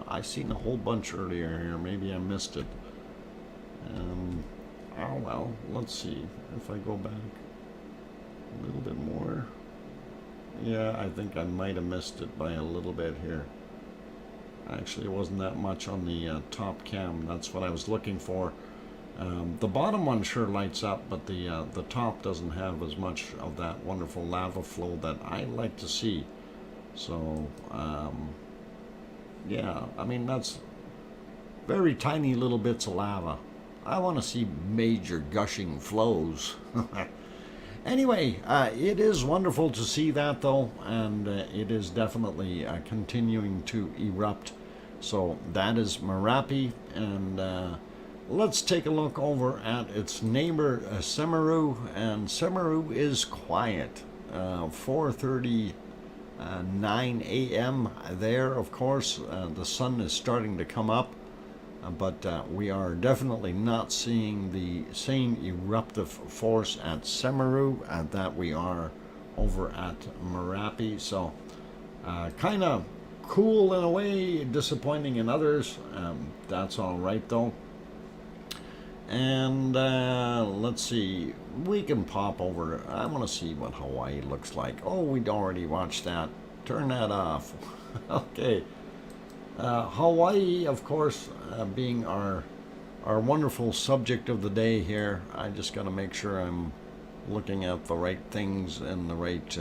I seen a whole bunch earlier here. Maybe I missed it. Oh well, let's see if I go back a little bit more. Yeah, I think I might have missed it by a little bit here. Actually, it wasn't that much on the top cam. That's what I was looking for. The bottom one sure lights up, but the top doesn't have as much of that wonderful lava flow that I like to see. So, yeah, I mean, that's very tiny little bits of lava. I want to see major gushing flows. Anyway, it is wonderful to see that, though, and it is definitely continuing to erupt. So that is Merapi, and let's take a look over at its neighbor, Semeru, and Semeru is quiet. 4:39 a.m. there, of course. The sun is starting to come up. But we are definitely not seeing the same eruptive force at Semeru that we are over at Merapi. So kind of cool in a way, disappointing in others. That's all right though. And let's see, we can pop over. I want to see what Hawaii looks like. Oh, we'd already watched that. Turn that off. Okay. Hawaii, of course, being our wonderful subject of the day here. I just got to make sure I'm looking at the right things in the right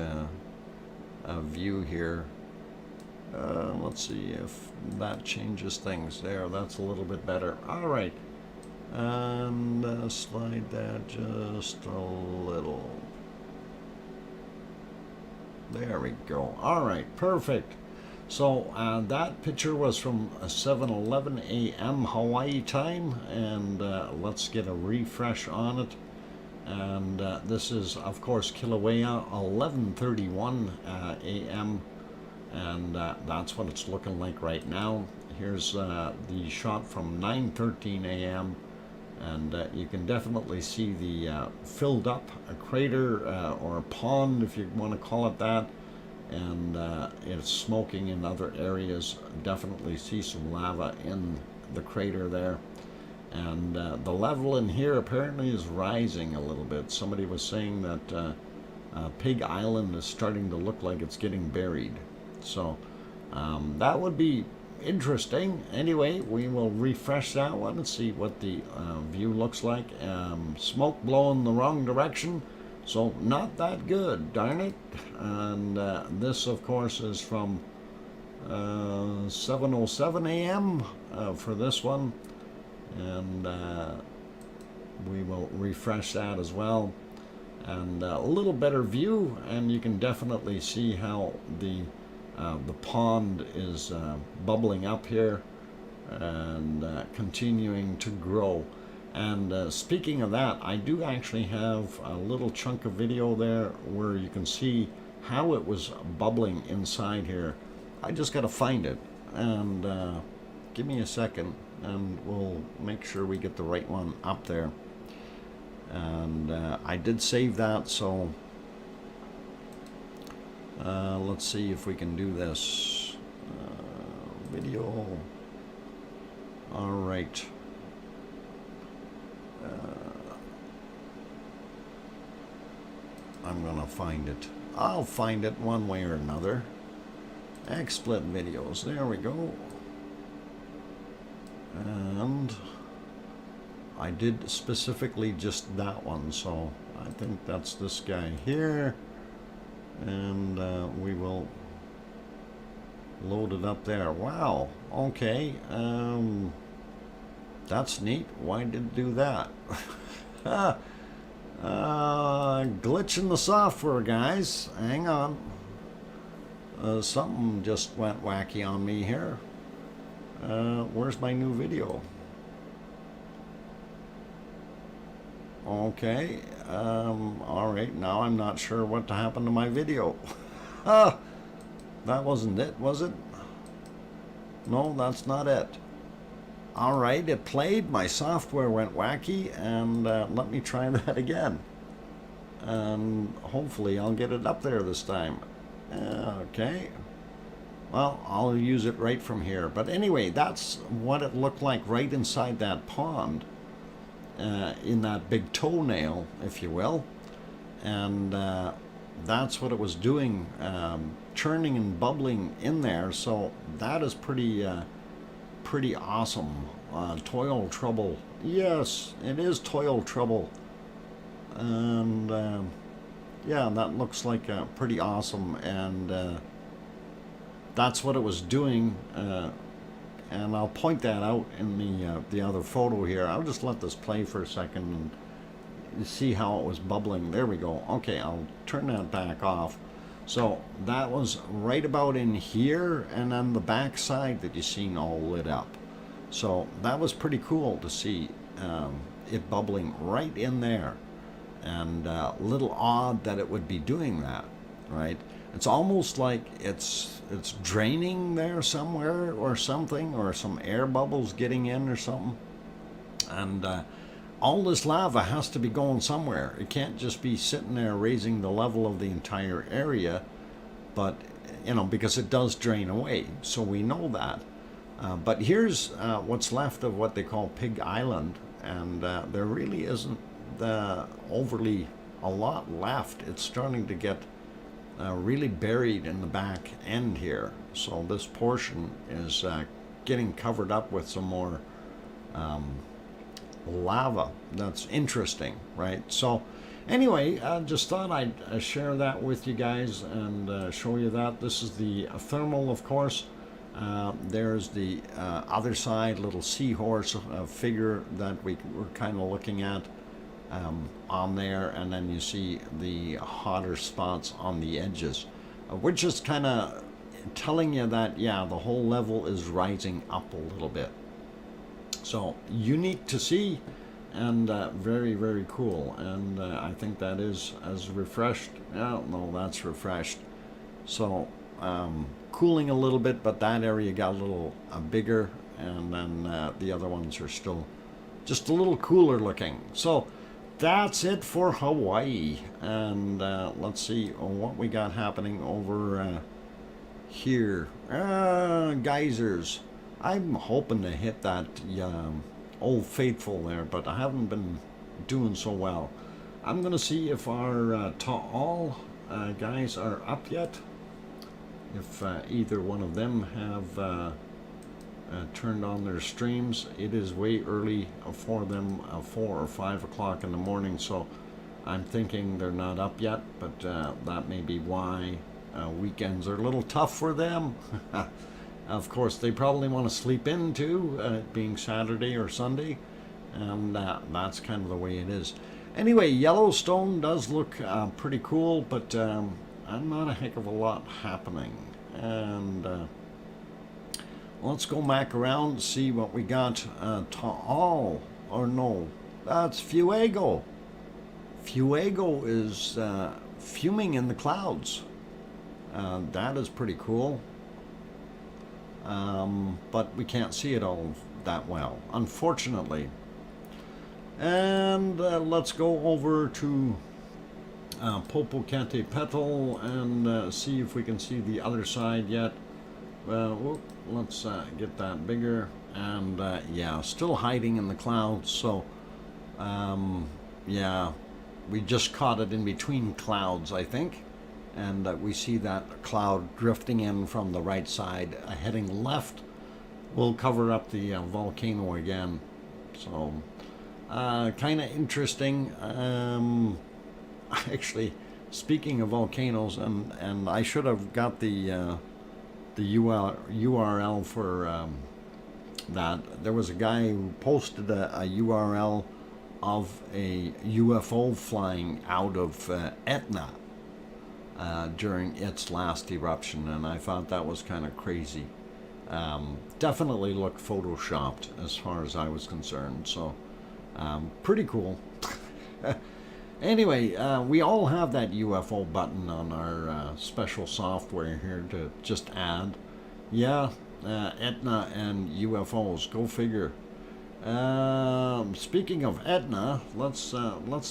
view here. Let's see if that changes things there. That's a little bit better. All right. And slide that just a little. There we go. All right, perfect. So that picture was from 7:11 a.m. Hawaii time, and let's get a refresh on it. And this is, of course, Kilauea, 11:31 a.m. And that's what it's looking like right now. Here's the shot from 9:13 a.m. And you can definitely see the filled up a crater or a pond, if you want to call it that. And it's smoking in other areas. Definitely see some lava in the crater there. And the level in here apparently is rising a little bit. Somebody was saying that Pig Island is starting to look like it's getting buried. So that would be interesting. Anyway, we will refresh that one and see what the view looks like. Smoke blowing the wrong direction, so not that good, darn it. And this, of course, is from 7:07 a.m. For this one, and we will refresh that as well. And a little better view, and you can definitely see how the pond is bubbling up here and continuing to grow. And speaking of that, I do actually have a little chunk of video there where you can see how it was bubbling inside here. I just got to find it, and give me a second and we'll make sure we get the right one up there. And I did save that, so let's see if we can do this. Video. All right. I'm gonna find it. I'll find it one way or another. XSplit videos. There we go. And I did specifically just that one, so I think that's this guy here. And we will load it up there. Wow. Okay. That's neat. Why did it do that? Glitch in the software, guys. Hang on. Something just went wacky on me here. Where's my new video? Okay. All right. Now I'm not sure what happened to my video. That wasn't it, was it? No, that's not it. All right, it played. My software went wacky, and let me try that again. And hopefully I'll get it up there this time. Okay. Well, I'll use it right from here. But anyway, that's what it looked like right inside that pond, in that big toenail, if you will. And that's what it was doing, churning and bubbling in there. So that is pretty awesome. Toil trouble. Yes, it is toil trouble. And yeah, that looks like pretty awesome. And that's what it was doing. And I'll point that out in the other photo here. I'll just let this play for a second and you see how it was bubbling. There we go. Okay, I'll turn that back off. So that was right about in here, and then the back side that you seen all lit up. So that was pretty cool to see it bubbling right in there. And a little odd that it would be doing that, right? It's almost like it's draining there somewhere or something, or some air bubbles getting in or something. And all this lava has to be going somewhere. It can't just be sitting there raising the level of the entire area, but you know, because it does drain away, so we know that. But here's what's left of what they call Pig Island, and there really isn't overly a lot left. It's starting to get really buried in the back end here, so this portion is getting covered up with some more lava. That's interesting, right? So anyway, I just thought I'd share that with you guys and show you that. This is the thermal, of course. There's the other side, little seahorse figure that we were kind of looking at on there, and then you see the hotter spots on the edges, which is kind of telling you that, yeah, the whole level is rising up a little bit. So unique to see, and very, very cool. And I think that is as refreshed. Oh, no, that's refreshed. So cooling a little bit, but that area got a little bigger, and then the other ones are still just a little cooler looking. So that's it for Hawaii. And let's see what we got happening over here. Geysers. I'm hoping to hit that Old Faithful there, but I haven't been doing so well. I'm going to see if our Ta'al guys are up yet. If either one of them have turned on their streams. It is way early for them, 4 or 5 o'clock in the morning, so I'm thinking they're not up yet, but that may be why weekends are a little tough for them. Of course, they probably want to sleep in too, being Saturday or Sunday, and that's kind of the way it is. Anyway, Yellowstone does look pretty cool, but not a heck of a lot happening. And let's go back around and see what we got. Ta'al, or no, that's Fuego. Fuego is fuming in the clouds. That is pretty cool. But we can't see it all that well, unfortunately. And let's go over to Popocatepetl and see if we can see the other side yet. Let's get that bigger. And yeah, still hiding in the clouds. So yeah, we just caught it in between clouds, I think. And we see that cloud drifting in from the right side, heading left. We'll cover up the volcano again. So kind of interesting. Actually, speaking of volcanoes, and I should have got the URL for that. There was a guy who posted a URL of a UFO flying out of Etna during its last eruption, and I thought that was kind of crazy. Definitely looked photoshopped as far as I was concerned, so pretty cool. Anyway, we all have that UFO button on our special software here to just add. Yeah, Etna and UFOs, go figure. Speaking of Etna, let's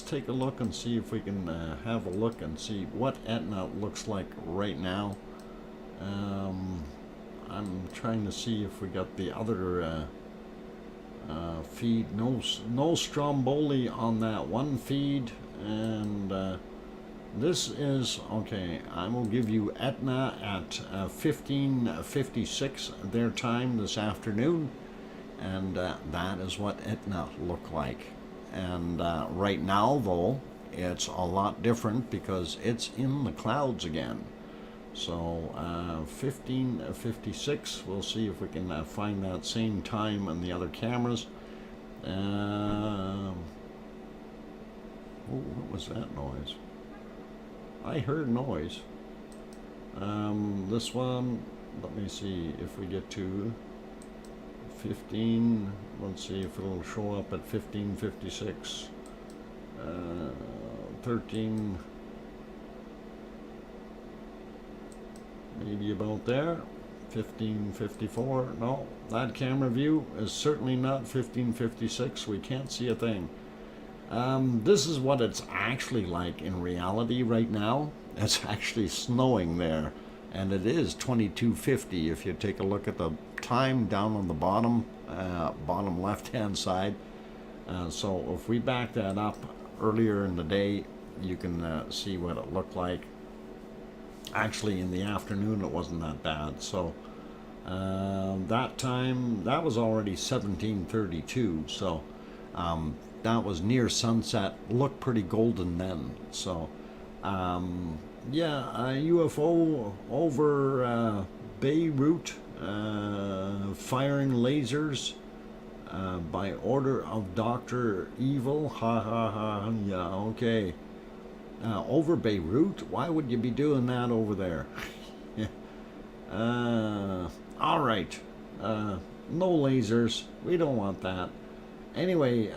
take a look and see if we can have a look and see what Etna looks like right now. I'm trying to see if we got the other feed. No Stromboli on that one feed, and this is okay. I will give you Etna at 15:56 their time this afternoon. And that is what Etna looked like. And right now, though, it's a lot different because it's in the clouds again. So 15:56, we'll see if we can find that same time on the other cameras. Oh, what was that noise? I heard noise. This one, let me see if we get to 15, let's see if it'll show up at 15:56. 13, maybe about there. 15:54. No, that camera view is certainly not 15:56. We can't see a thing. This is what it's actually like in reality right now. It's actually snowing there, and it is 22:50 if you take a look at the time down on the bottom left hand side. So if we back that up earlier in the day, you can see what it looked like. Actually, in the afternoon it wasn't that bad. So that time, that was already 17:32, so that was near sunset. Looked pretty golden then. So yeah, a UFO over Beirut, firing lasers by order of Dr. Evil. Ha ha ha. Yeah, okay. Over Beirut? Why would you be doing that over there? All right. No lasers. We don't want that. Anyway,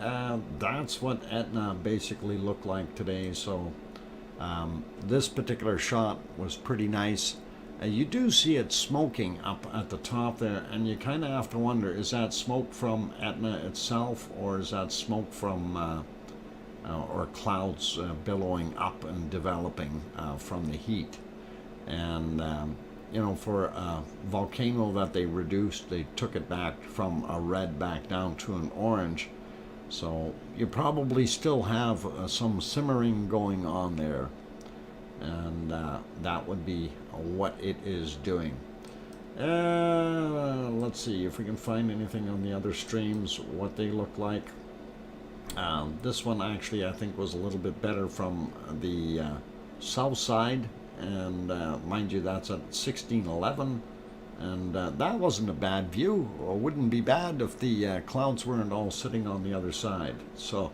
that's what Etna basically looked like today. So this particular shot was pretty nice. You do see it smoking up at the top there, and you kind of have to wonder, is that smoke from Etna itself, or is that smoke from or clouds billowing up and developing from the heat? And you know, for a volcano that they reduced, they took it back from a red back down to an orange. So you probably still have some simmering going on there, and that would be what it is doing. Let's see if we can find anything on the other streams, what they look like. This one actually I think was a little bit better from the south side, and mind you, that's at 1611, and that wasn't a bad view, or wouldn't be bad if the clouds weren't all sitting on the other side. So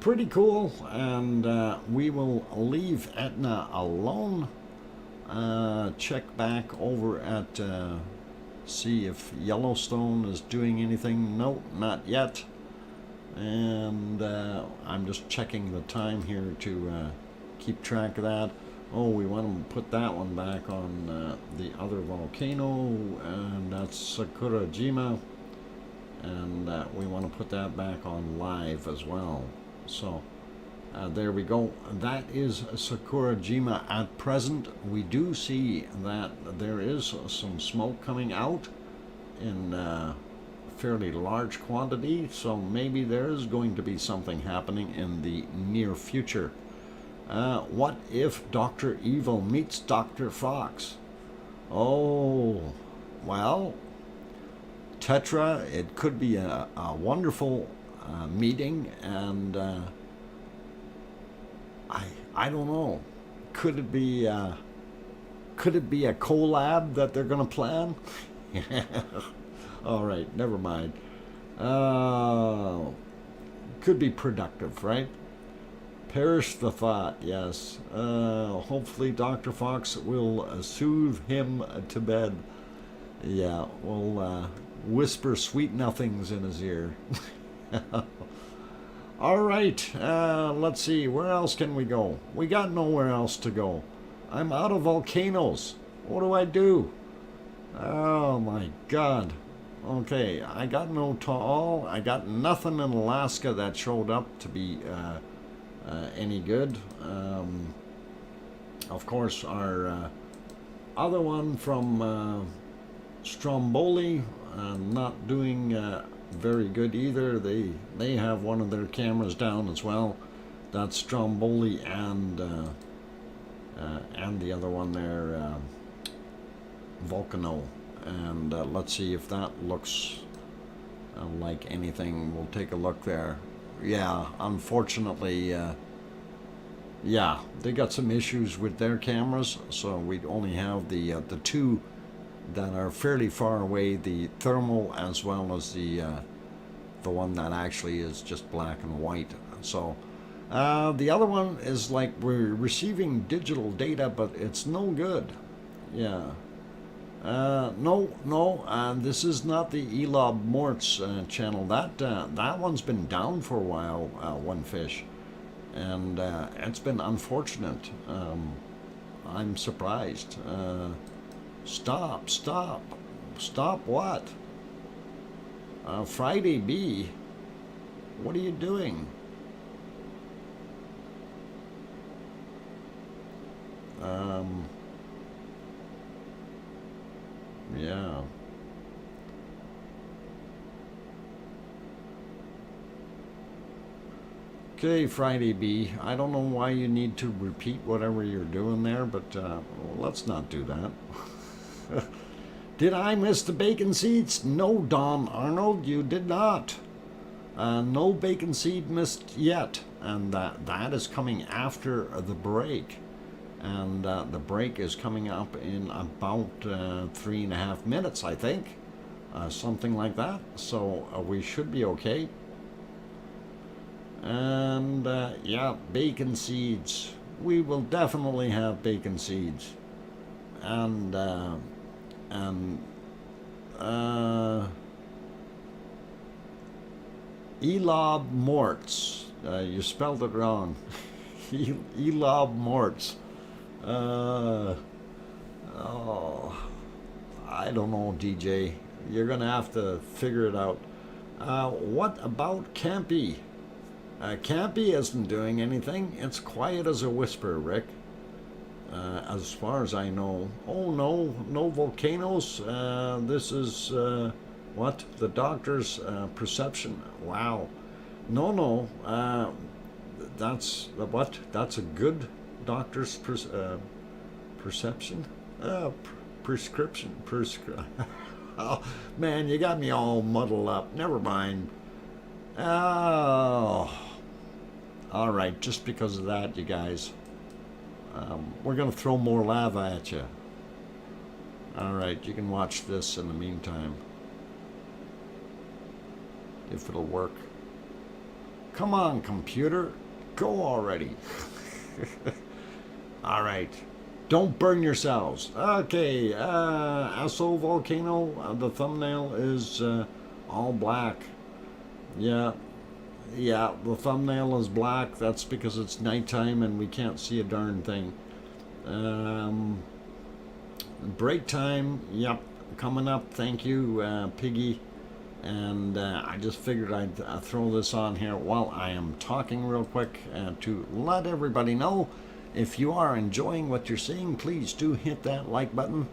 pretty cool, and we will leave Etna alone. Check back over at see if Yellowstone is doing anything. No, not yet. And I'm just checking the time here to keep track of that. Oh, we want to put that one back on the other volcano, and that's Sakurajima, and we want to put that back on live as well. So there we go. That is Sakurajima at present. We do see that there is some smoke coming out in fairly large quantity, so maybe there is going to be something happening in the near future. What if Dr. Evil meets Dr. Fox? Oh, well, Tetra, it could be a wonderful meeting, and I don't know. Could it be a collab that they're going to plan? All right, never mind. Could be productive, right? Perish the thought, yes. Hopefully Dr. Fox will soothe him to bed. Yeah, we'll whisper sweet nothings in his ear. All right, let's see. Where else can we go? We got nowhere else to go. I'm out of volcanoes. What do I do? Oh, my God. Okay, I got no tall. I got nothing in Alaska that showed up to be any good. Of course, our other one from Stromboli, not doing very good either. They have one of their cameras down as well. That's Stromboli and the other one there, Volcano. And let's see if that looks like anything. We'll take a look there. Yeah, unfortunately, yeah, they got some issues with their cameras, so we only have the two that are fairly far away, the thermal as well as the one that actually is just black and white. So the other one is like we're receiving digital data, but it's no good. Yeah. No, this is not the Elob Morts channel. That one's been down for a while, One Fish, and it's been unfortunate. I'm surprised. Stop what? Friday B, what are you doing? Yeah. Okay, Friday B. I don't know why you need to repeat whatever you're doing there, but let's not do that. Did I miss the bacon seeds? No, Don Arnold, you did not. No bacon seed missed yet, and that is coming after the break. And the break is coming up in about 3.5 minutes, I think. Something like that. So we should be okay. And yeah, bacon seeds. We will definitely have bacon seeds. And Elob Morts. You spelled it wrong. Elob Morts. Oh, I don't know, DJ. You're gonna have to figure it out. What about Campy? Campy isn't doing anything. It's quiet as a whisper, Rick. As far as I know. Oh no volcanoes. This is what the doctor's perception. Wow. No, no. That's what? That's a good doctor's perception? Prescription. Oh, man, you got me all muddled up. Never mind. Oh, all right. Just because of that, you guys, we're gonna throw more lava at you. All right, you can watch this in the meantime, if it'll work. Come on, computer, go already. All right. Don't burn yourselves. Okay, SO Volcano, the thumbnail is all black. Yeah, yeah, the thumbnail is black. That's because it's nighttime and we can't see a darn thing. Um, Break time, yep, coming up. Thank you, Piggy. And I just figured I'd throw this on here while I am talking real quick to let everybody know if you are enjoying what you're seeing, please do hit that like button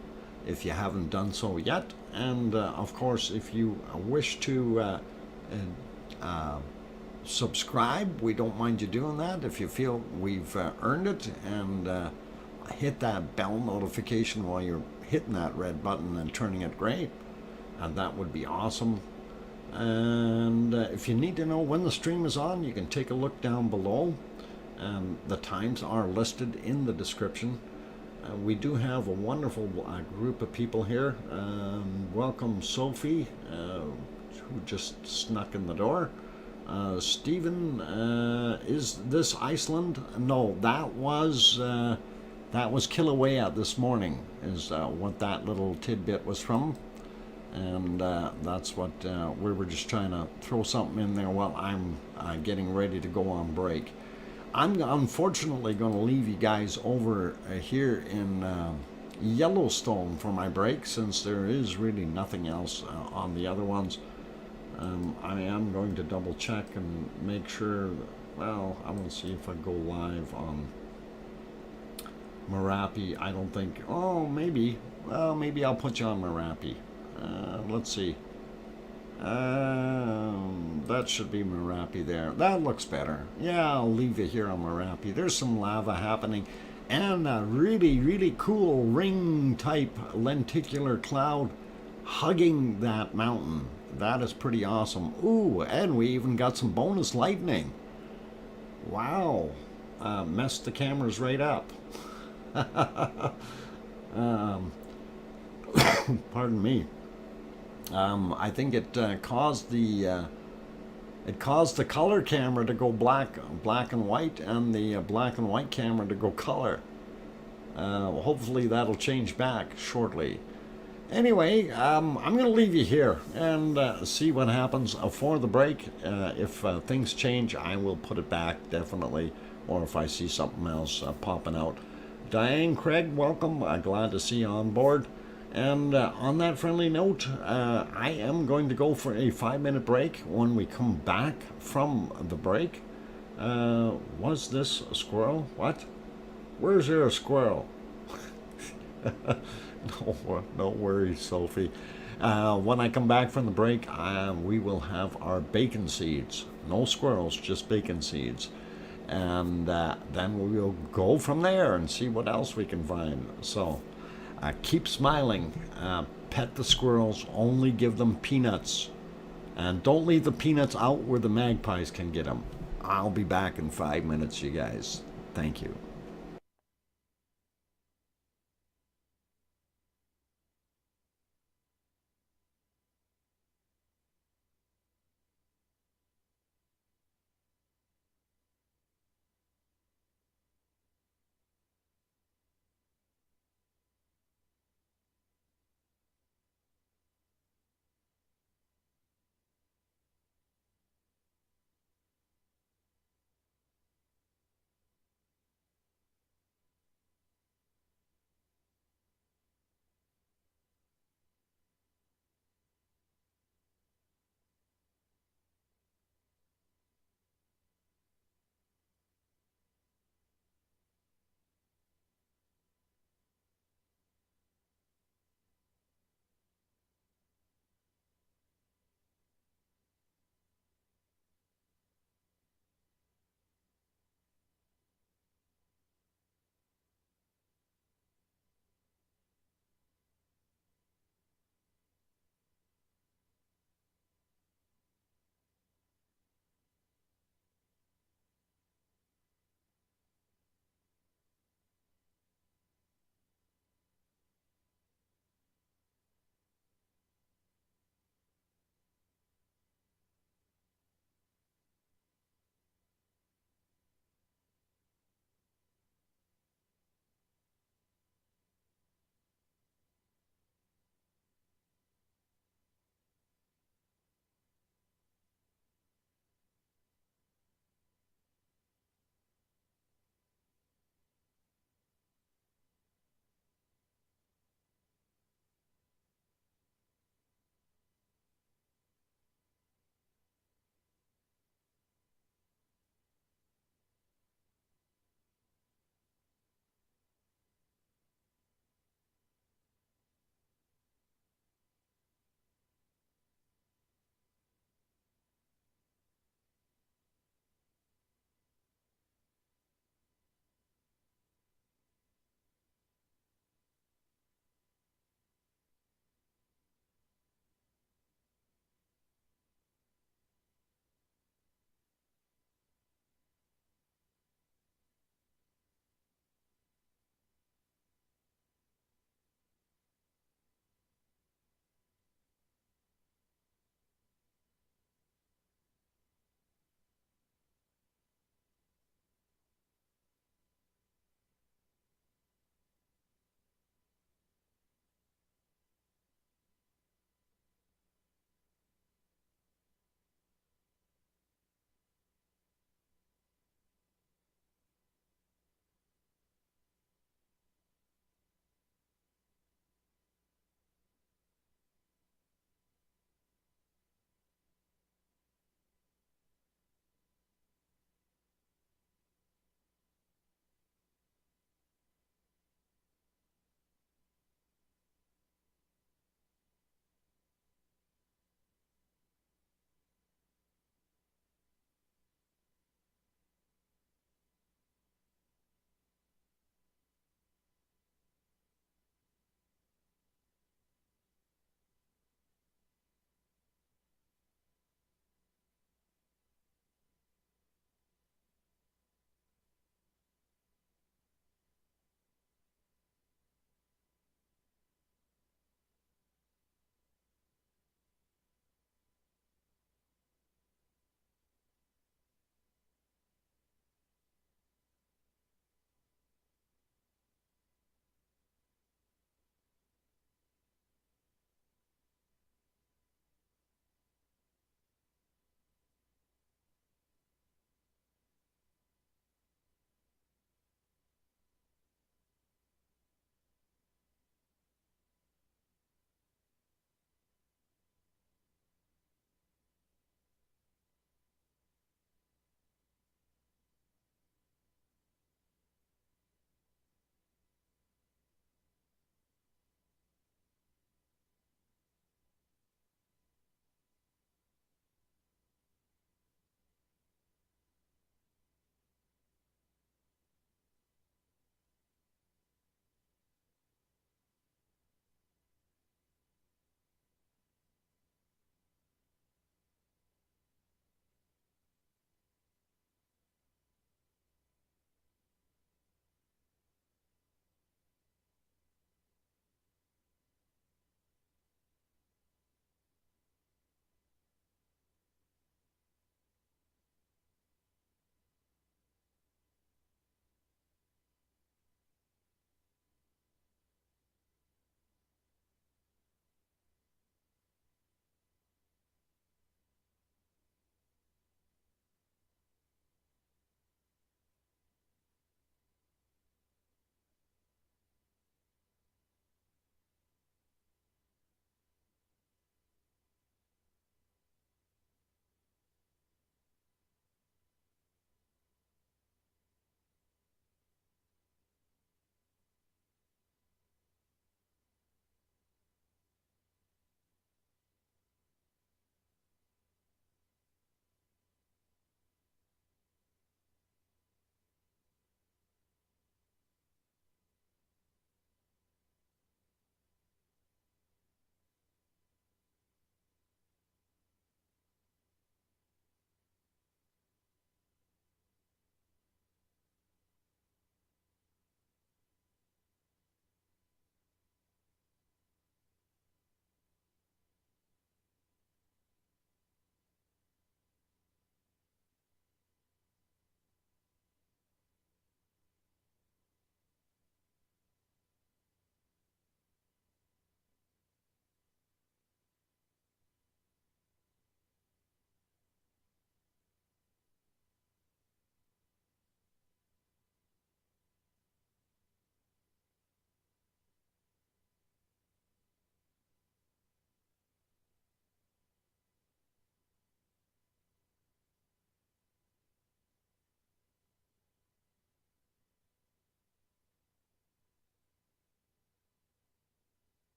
if you haven't done so yet. And of course, if you wish to uh, subscribe, we don't mind you doing that if you feel we've earned it. And hit that bell notification while you're hitting that red button and turning it gray. And that would be awesome. And if you need to know when the stream is on, you can take a look down below. The times are listed in the description. We do have a wonderful group of people here. Welcome Sophie, who just snuck in the door. Stephen, is this Iceland? No, that was Kilauea this morning, is what that little tidbit was from. And that's what we were just trying to throw something in there while I'm getting ready to go on break. I'm unfortunately going to leave you guys over here in Yellowstone for my break, since there is really nothing else on the other ones. I am going to double check and make sure. Well, I will see if I go live on Merapi. I don't think. Oh, maybe. Well, maybe I'll put you on Merapi. Let's see. That should be Merapi there. That looks better. Yeah, I'll leave you here on Merapi. There's some lava happening and a really, really cool ring type lenticular cloud hugging that mountain. That is pretty awesome. Ooh, and we even got some bonus lightning. Wow. Messed the cameras right up. Pardon me. I think it caused the color camera to go black and white, and the black and white camera to go color. Hopefully that'll change back shortly. Anyway, I'm going to leave you here and see what happens for the break. If things change, I will put it back definitely, or if I see something else popping out. Diane Craig, welcome. Glad to see you on board. And on that friendly note, I am going to go for a 5-minute break. When we come back from the break, was this a squirrel? What? Where's there a squirrel? No worries, Sophie. When I come back from the break, we will have our bacon seeds. No squirrels, just bacon seeds. And then we will go from there and see what else we can find. So keep smiling. Pet the squirrels. Only give them peanuts. And don't leave the peanuts out where the magpies can get them. I'll be back in 5 minutes, you guys. Thank you.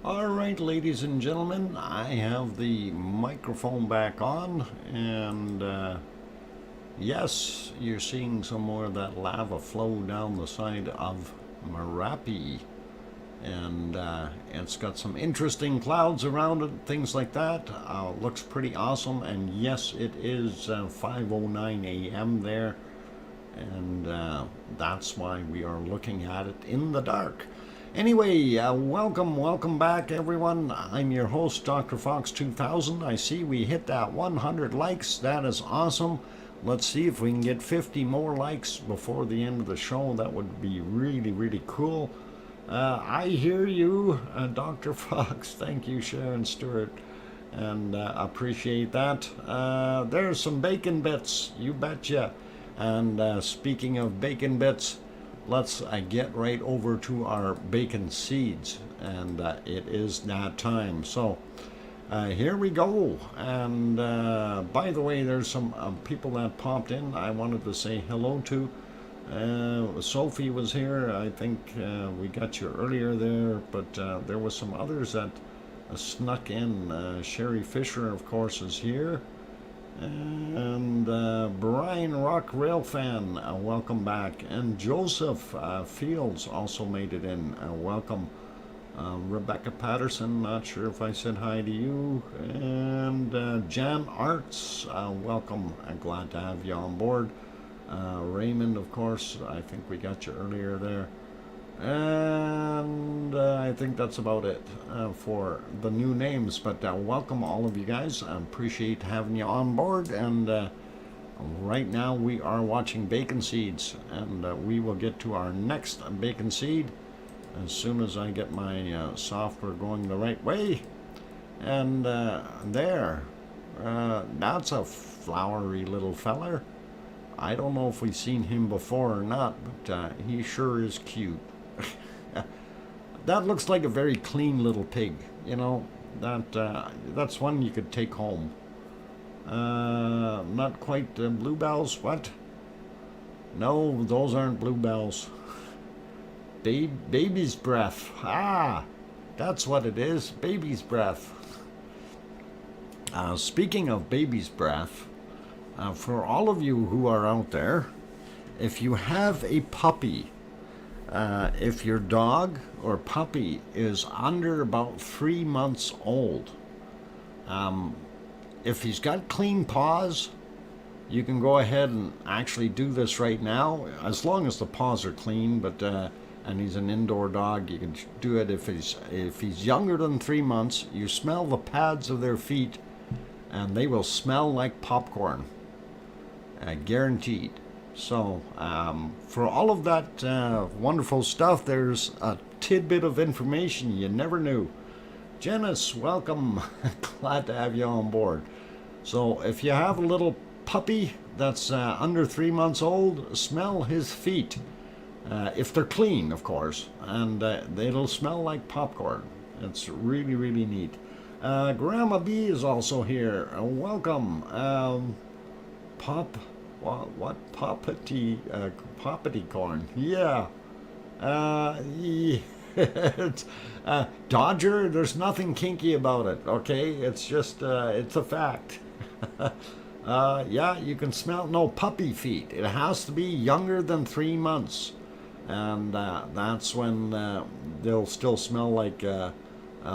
All right, ladies and gentlemen, I have the microphone back on, and yes, you're seeing some more of that lava flow down the side of Merapi, and it's got some interesting clouds around it, things like that. Looks pretty awesome, and yes, it is 5:09 a.m. there, and that's why we are looking at it in the dark. Anyway, welcome back, everyone. I'm your host, DrFox2000. I see we hit that 100 likes. That is awesome. Let's see if we can get 50 more likes before the end of the show. That would be really cool. I hear you, Dr. Fox. Thank you, Sharon Stewart, and appreciate that. There's some bacon bits, you betcha. And speaking of bacon bits, let's get right over to our bacon seeds, and it is that time. So here we go. And by the way, there's some people that popped in I wanted to say hello to. Sophie was here. I think we got you earlier there, but there was some others that snuck in. Sherry Fisher, of course, is here. And Brian Rock Rail Fan, welcome back. And Joseph Fields also made it in. Welcome. Rebecca Patterson, not sure if I said hi to you. And Jan Arts, welcome. I'm glad to have you on board. Raymond, of course, I think we got you earlier there. And I think that's about it for the new names, but welcome all of you guys. I appreciate having you on board. And right now we are watching bacon seeds, and we will get to our next bacon seed as soon as I get my software going the right way. And there, that's a flowery little feller. I don't know if we've seen him before or not, but he sure is cute. That looks like a very clean little pig, you know. That's one you could take home. Not quite bluebells. What? No, those aren't bluebells. Baby's breath. Ah, that's what it is. Baby's breath. Speaking of baby's breath, for all of you who are out there, if you have a puppy, if your dog or puppy is under about 3 months old, if he's got clean paws, you can go ahead and actually do this right now, as long as the paws are clean. But and he's an indoor dog, you can do it. If he's younger than 3 months, you smell the pads of their feet, and they will smell like popcorn, guaranteed. So for all of that wonderful stuff, there's a tidbit of information you never knew. Janice, welcome. Glad to have you on board. So if you have a little puppy that's under 3 months old, smell his feet. If they're clean, of course, and it'll smell like popcorn. It's really neat. Grandma B is also here. Welcome. What poppity corn? Yeah. It's, Dodger, there's nothing kinky about it, okay? It's just, it's a fact. Yeah, you can smell, no, puppy feet. It has to be younger than 3 months. And that's when they'll still smell like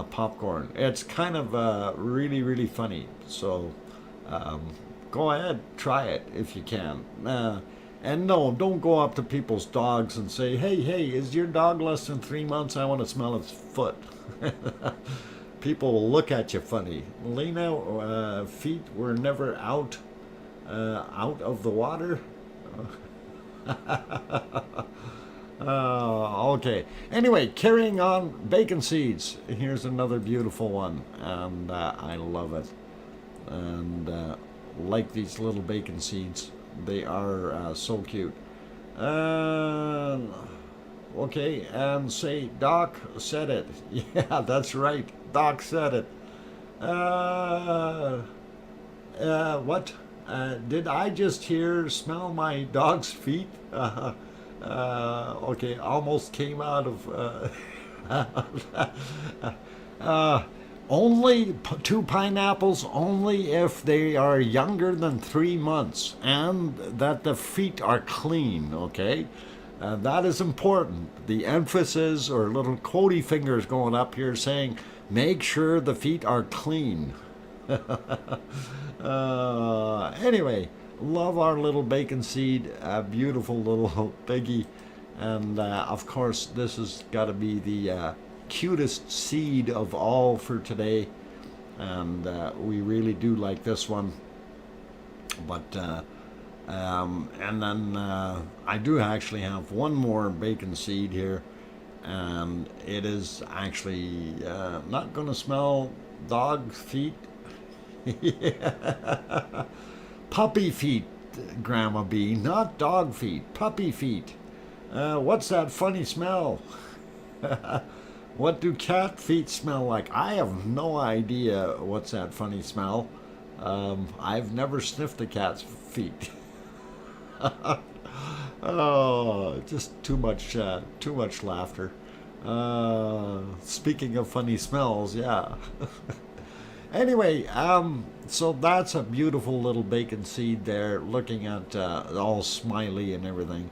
popcorn. It's kind of really funny. So, go ahead, try it if you can. And no, don't go up to people's dogs and say, hey, is your dog less than 3 months? I want to smell its foot. People will look at you funny. Lena, feet were never out of the water. Okay. Anyway, carrying on, bacon seeds. Here's another beautiful one, and I love it. And like these little bacon seeds, they are so cute. Okay, and say Doc said it. Yeah, that's right. Doc said it. What? Did I just hear smell my dog's feet? Okay, almost came out of Uh, only two pineapples only if they are younger than 3 months and that the feet are clean, okay? That is important. The emphasis or little quotey fingers going up here saying, make sure the feet are clean. Anyway, love our little bacon seed, a beautiful little piggy. And of course, this has got to be the cutest seed of all for today. And we really do like this one. But, and then I do actually have one more bacon seed here. And it is actually not going to smell dog feet. Yeah. Puppy feet, Grandma B, not dog feet, puppy feet. What's that funny smell? What do cat feet smell like? I have no idea what's that funny smell. I've never sniffed a cat's feet. Oh, just too much laughter. Speaking of funny smells, yeah. Anyway, so that's a beautiful little bacon seed there, looking at all smiley and everything.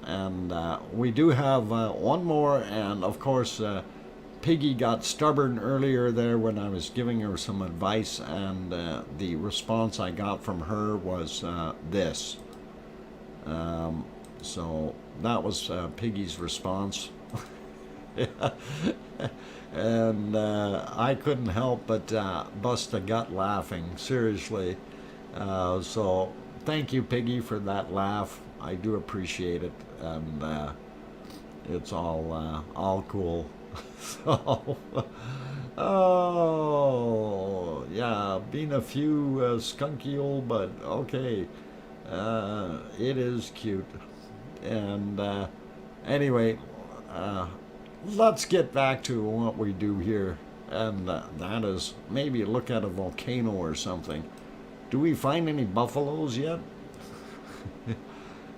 And we do have one more, and of course, Piggy got stubborn earlier there when I was giving her some advice, and the response I got from her was this. So that was Piggy's response. And I couldn't help but bust a gut laughing, seriously. So thank you, Piggy, for that laugh. I do appreciate it, and it's all cool. So, oh yeah, been a few skunky old, but okay, it is cute. And anyway, let's get back to what we do here, and that is maybe look at a volcano or something. Do we find any buffaloes yet?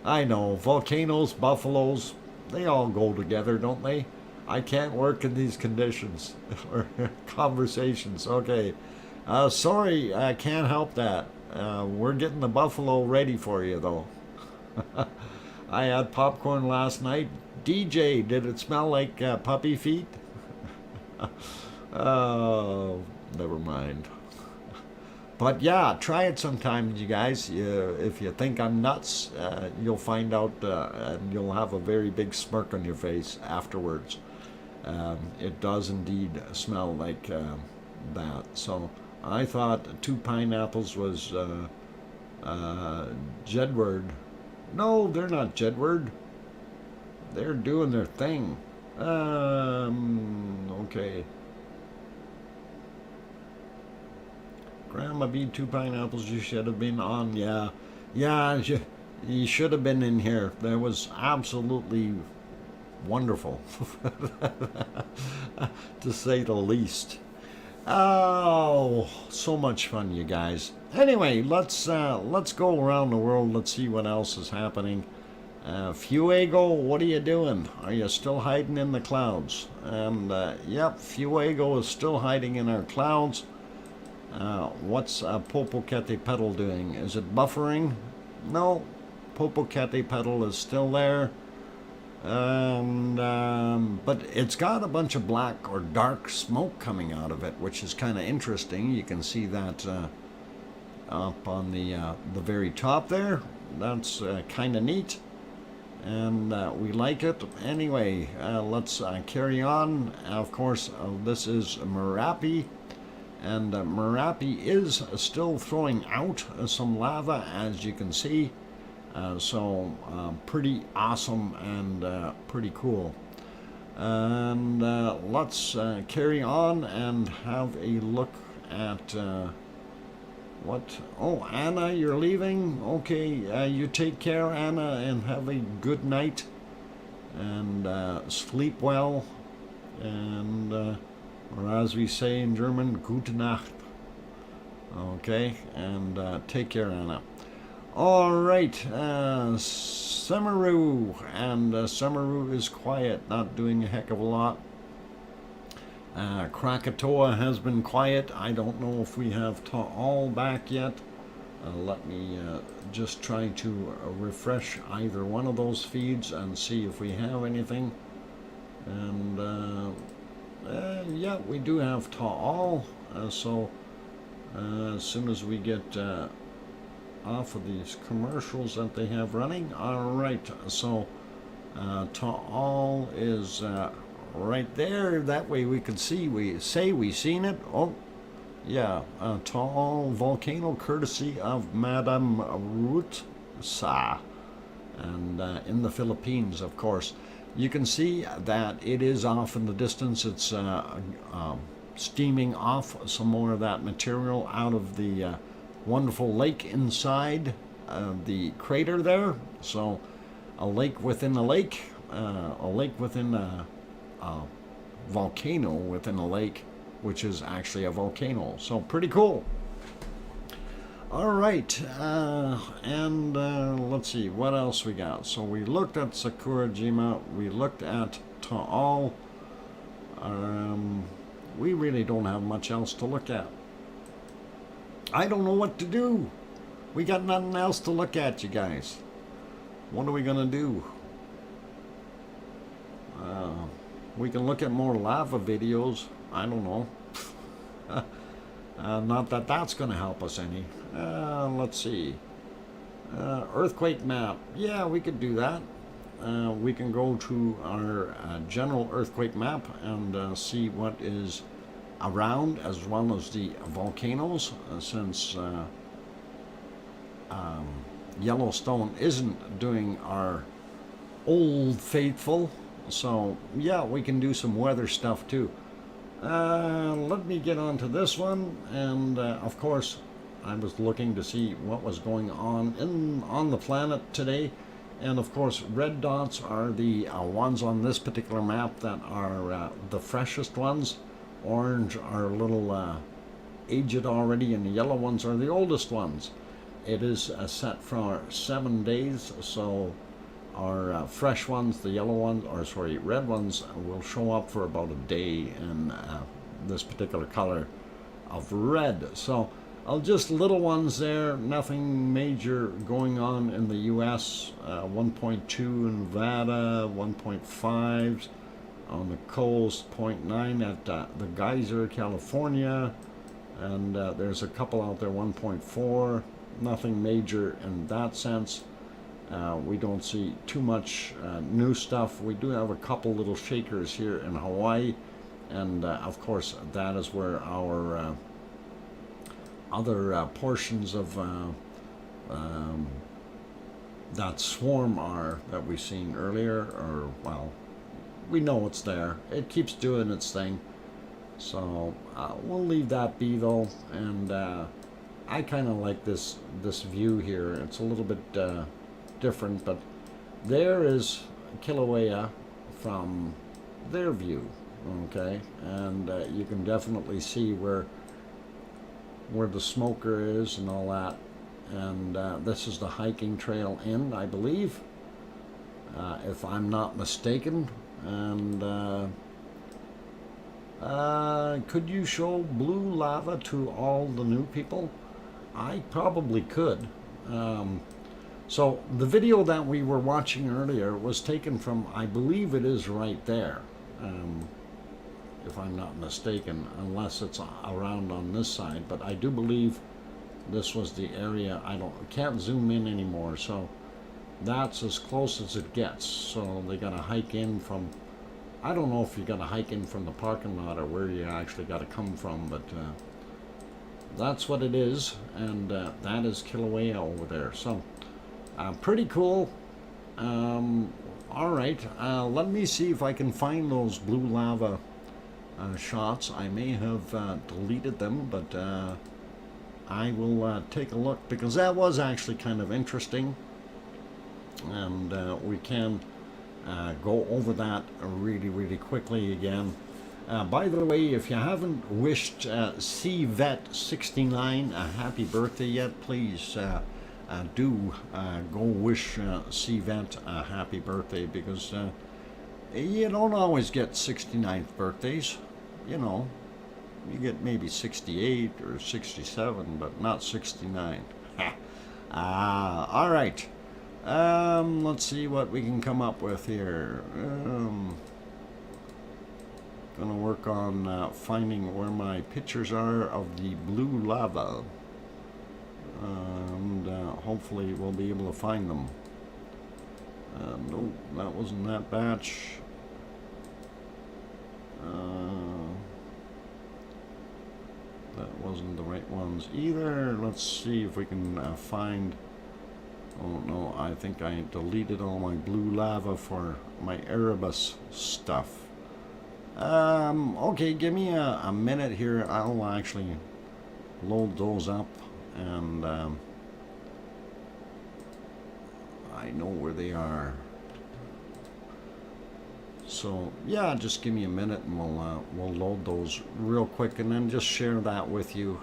I know, volcanoes, buffaloes, they all go together, don't they? I can't work in these conditions or conversations. Okay, sorry, I can't help that. We're getting the buffalo ready for you, though. I had popcorn last night. DJ, did it smell like puppy feet? Oh, never mind. But yeah, try it sometime, you guys. If you think I'm nuts, you'll find out, and you'll have a very big smirk on your face afterwards. It does indeed smell like that. So I thought two pineapples was Jedward. No, they're not Jedward. They're doing their thing. Okay. Grandma B, two pineapples, you should have been on. Yeah. Yeah, you should have been in here. That was absolutely wonderful, to say the least. Oh, so much fun, you guys. Anyway, let's go around the world. Let's see what else is happening. Fuego, what are you doing? Are you still hiding in the clouds? And yep, Fuego is still hiding in our clouds. What's Popocatepetl doing? Is it buffering? No, Popocatepetl is still there. But it's got a bunch of black or dark smoke coming out of it, which is kind of interesting. You can see that up on the very top there. That's kind of neat, and we like it. Anyway, let's carry on. Of course, this is Merapi, and Merapi is still throwing out some lava, as you can see. So pretty awesome and pretty cool. And let's carry on and have a look at what. Oh, Anna, you're leaving? Okay, you take care, Anna, and have a good night, and sleep well, and or as we say in German, gute Nacht. Okay, and take care, Anna. All right, Samaru, and Samaru is quiet, not doing a heck of a lot. Krakatoa has been quiet. I don't know if we have Taal back yet. Let me just try to refresh either one of those feeds and see if we have anything. And yeah, we do have Taal. So as soon as we get off of these commercials that they have running, all right. So Taal is right there. That way we can see. We say we seen it. Oh. Yeah, Taal volcano courtesy of Madame Ruth Sa, and in the Philippines, of course. You can see that it is off in the distance. It's steaming off some more of that material out of the wonderful lake inside the crater there. So a lake within a lake, a lake within a volcano within a lake, which is actually a volcano. So pretty cool. All right, and let's see what else we got. So we looked at Sakurajima, we looked at Taal. We really don't have much else to look at. I don't know what to do. We got nothing else to look at, you guys. What are we gonna do? We can look at more lava videos. I don't know. Not that that's going to help us any. Let's see. Earthquake map. Yeah, we could do that. We can go to our general earthquake map and see what is around, as well as the volcanoes, since Yellowstone isn't doing our Old Faithful. So yeah, we can do some weather stuff too. Let me get on to this one, and of course I was looking to see what was going on the planet today, and of course red dots are the ones on this particular map that are the freshest ones. Orange are a little aged already, and the yellow ones are the oldest ones. It is set for 7 days, so our fresh ones, the yellow ones, or sorry, red ones, will show up for about a day in this particular color of red. So just little ones there, nothing major going on in the US. 1.2 in Nevada, 1.5 on the coast, 0.9 at the Geyser, California, and there's a couple out there, 1.4. Nothing major in that sense. We don't see too much new stuff. We do have a couple little shakers here in Hawaii, and of course that is where our other portions of that swarm are that we've seen earlier, or well, we know it's there. It keeps doing its thing, so we'll leave that be though. And I kind of like this view here. It's a little bit different, but there is Kilauea from their view, okay, and you can definitely see where the smoker is and all that. And this is the hiking trail in, I believe, if I'm not mistaken. And could you show blue lava to all the new people? I probably could. So the video that we were watching earlier was taken from, I believe it is right there, if I'm not mistaken, unless it's around on this side. But I do believe this was the area. I can't zoom in anymore, so that's as close as it gets. So they gotta hike in from, I don't know if you gotta hike in from the parking lot or where you actually gotta come from, but that's what it is. And that is Kilauea over there. So pretty cool. All right, let me see if I can find those blue lava shots. I may have deleted them, but I will take a look, because that was actually kind of interesting, and we can go over that really quickly again. By the way, if you haven't wished CVET69 a happy birthday yet, please do go wish CVET a happy birthday, because you don't always get 69th birthdays. you know, you get maybe 68 or 67, but not 69. All right. Let's see what we can come up with here. Gonna work on finding where my pictures are of the blue lava. And hopefully we'll be able to find them. No, that wasn't that batch. That wasn't the right ones either. Let's see if we can find... Oh no, I think I deleted all my blue lava for my Erebus stuff. Okay, give me a minute here. I'll actually load those up, and I know where they are. So yeah, just give me a minute and we'll load those real quick, and then just share that with you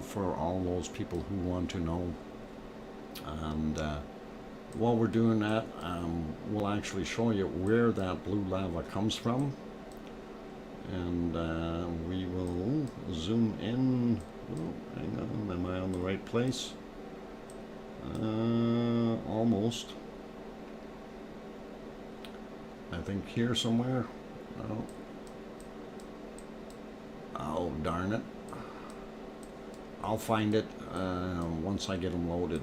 for all those people who want to know. And while we're doing that, we'll actually show you where that blue lava comes from, and we will zoom in. Oh, hang on, am I on the right place? Almost. I think here somewhere. Oh. Oh, darn it. I'll find it once I get them loaded.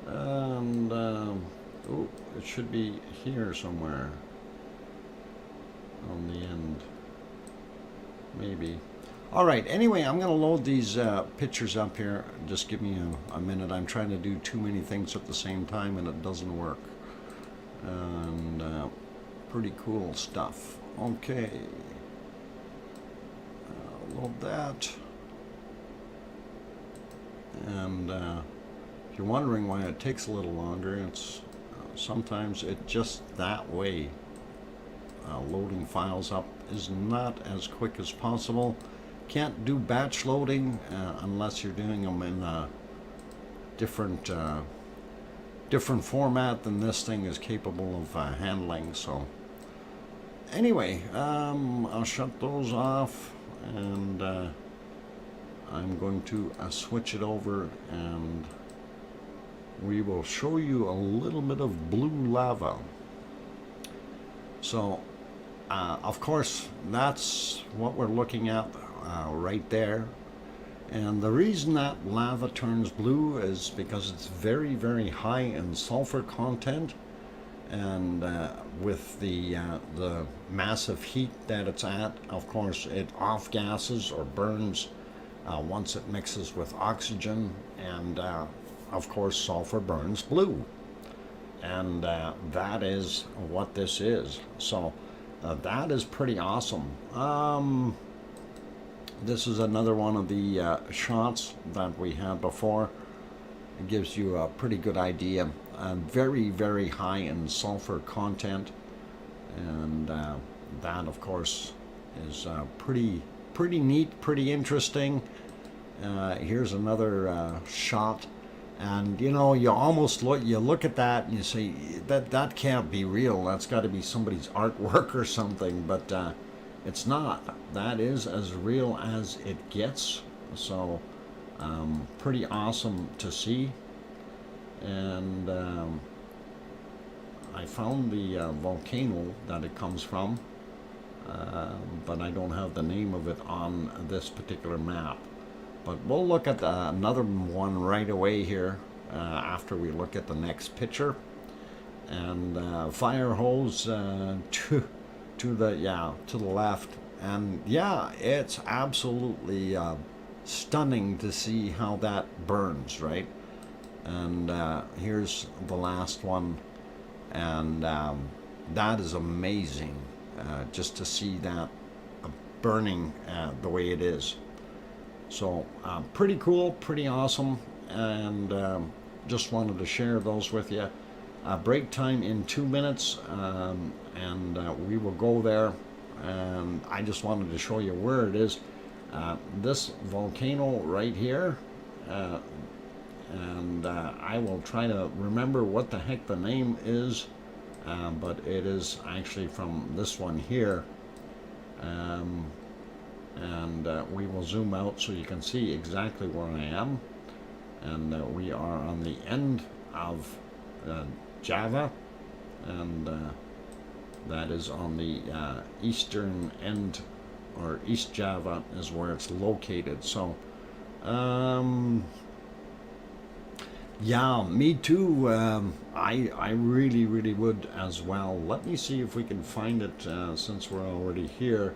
And oh, it should be here somewhere on the end, maybe. All right, anyway, I'm gonna load these pictures up here. Just give me a minute. I'm trying to do too many things at the same time and it doesn't work. And pretty cool stuff. Okay, load that. And if you're wondering why it takes a little longer, it's sometimes it just that way. Loading files up is not as quick as possible. Can't do batch loading unless you're doing them in a different format than this thing is capable of handling. So anyway, I'll shut those off, and I'm going to switch it over, and we will show you a little bit of blue lava. So of course that's what we're looking at right there. And the reason that lava turns blue is because it's very, very high in sulfur content, and with the massive heat that it's at, of course it off gases or burns once it mixes with oxygen, and of course sulfur burns blue, and that is what this is. So that is pretty awesome. This is another one of the shots that we had before. It gives you a pretty good idea. Very, very high in sulfur content, and that of course is pretty neat, pretty interesting. Here's another shot, and you know, you almost look at that and you say that can't be real. That's got to be somebody's artwork or something, but it's not. That is as real as it gets. So pretty awesome to see. And I found the volcano that it comes from, but I don't have the name of it on this particular map. But we'll look at another one right away here after we look at the next picture. And fire hose to the left, and yeah, it's absolutely stunning to see how that burns, right? And here's the last one, and that is amazing, just to see that burning the way it is. So pretty cool, pretty awesome, and just wanted to share those with you. Break time in 2 minutes, and we will go there. And I just wanted to show you where it is. This volcano right here, and I will try to remember what the heck the name is, but it is actually from this one here, Um, and we will zoom out so you can see exactly where I am. And we are on the end of Java, and that is on the eastern end, or East Java is where it's located. So yeah, me too. I really would as well. Let me see if we can find it. Since we're already here,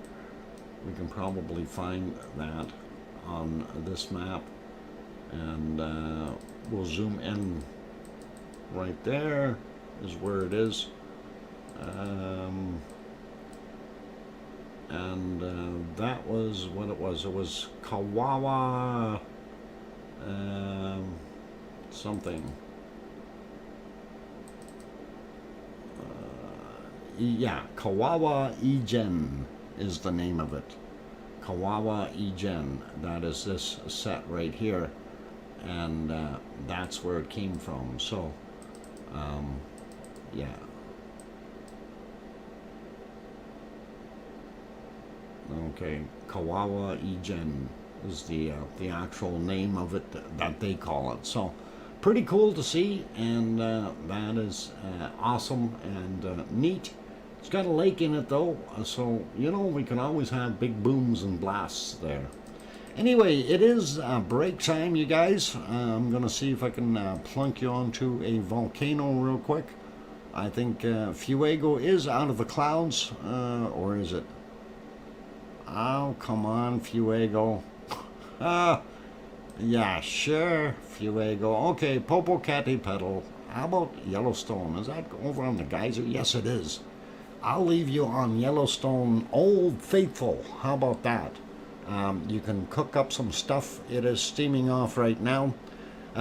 we can probably find that on this map, and we'll zoom in. Right there is where it is, and that was what it was. It was Kawawa something. Yeah, Kawawa Ijen is the name of it. Kawawa Ijen. That is this set right here, and that's where it came from. So, yeah. Okay, Kawawa Ijen is the actual name of it that they call it. So, pretty cool to see, and that is awesome and neat. It's got a lake in it though, so you know we can always have big booms and blasts there. Anyway, it is break time, you guys. I'm gonna see if I can plunk you onto a volcano real quick. I think Fuego is out of the clouds, or is it? Oh, come on, Fuego. Ah, yeah, sure, Fuego. Okay, Popocatepetl. How about Yellowstone? Is that over on the geyser? Yes, it is. I'll leave you on Yellowstone, Old Faithful. How about that? You can cook up some stuff. It is steaming off right now.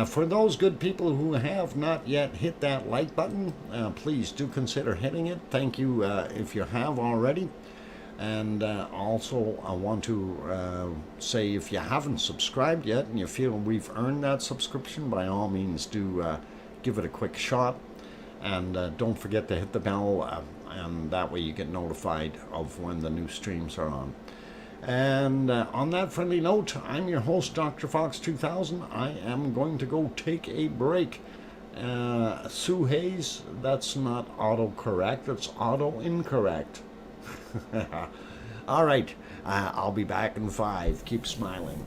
For those good people who have not yet hit that like button, please do consider hitting it. Thank you if you have already. And also, I want to say if you haven't subscribed yet and you feel we've earned that subscription, by all means do give it a quick shot. And don't forget to hit the bell, and that way you get notified of when the new streams are on. And on that friendly note, I'm your host, DrFox2000. I am going to go take a break. Sue Hayes, that's not auto-correct, it's auto-incorrect. All right, I'll be back in 5. Keep smiling.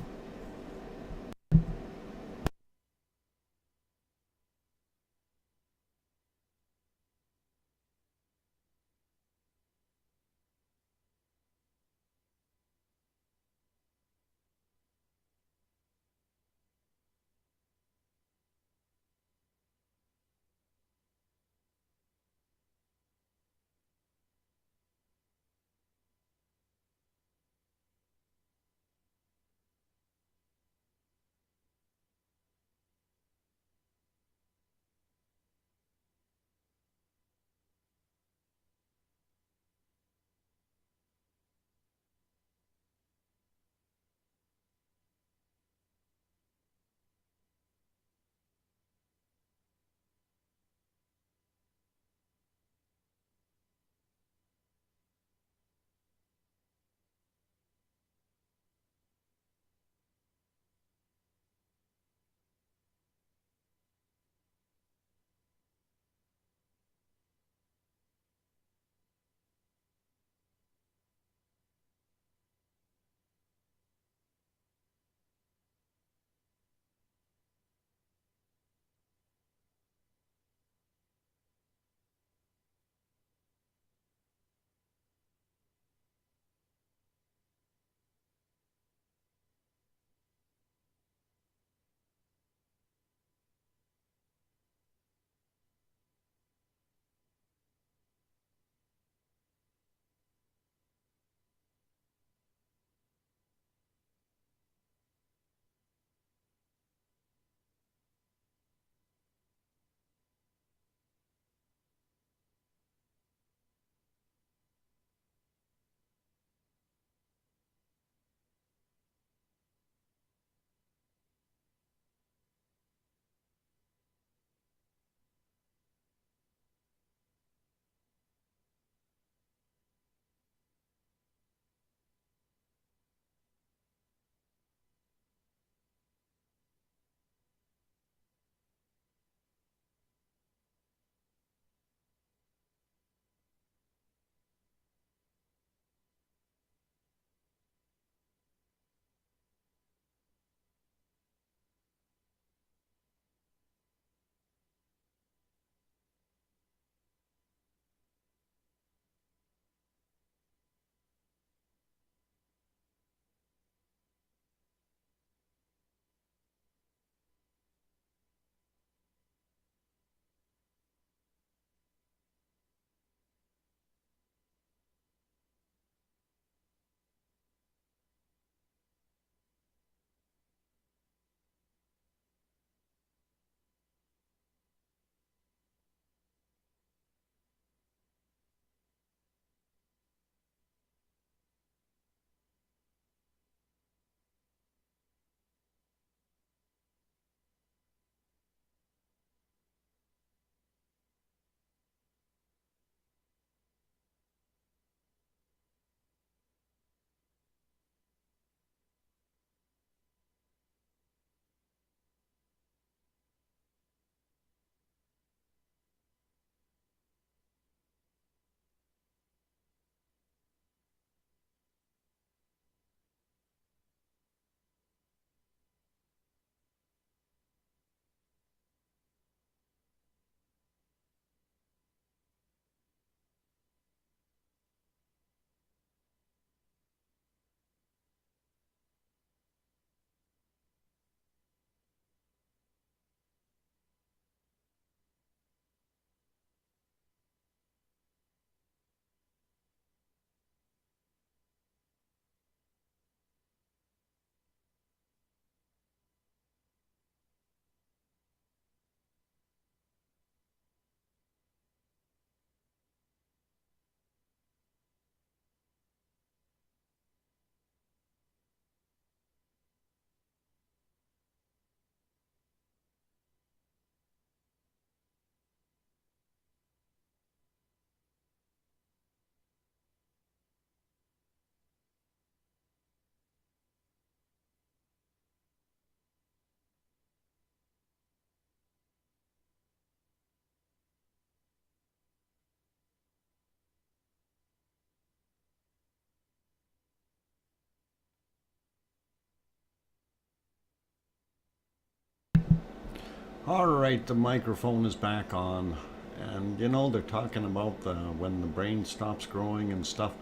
All right, the microphone is back on, and you know they're talking about when the brain stops growing and stuff.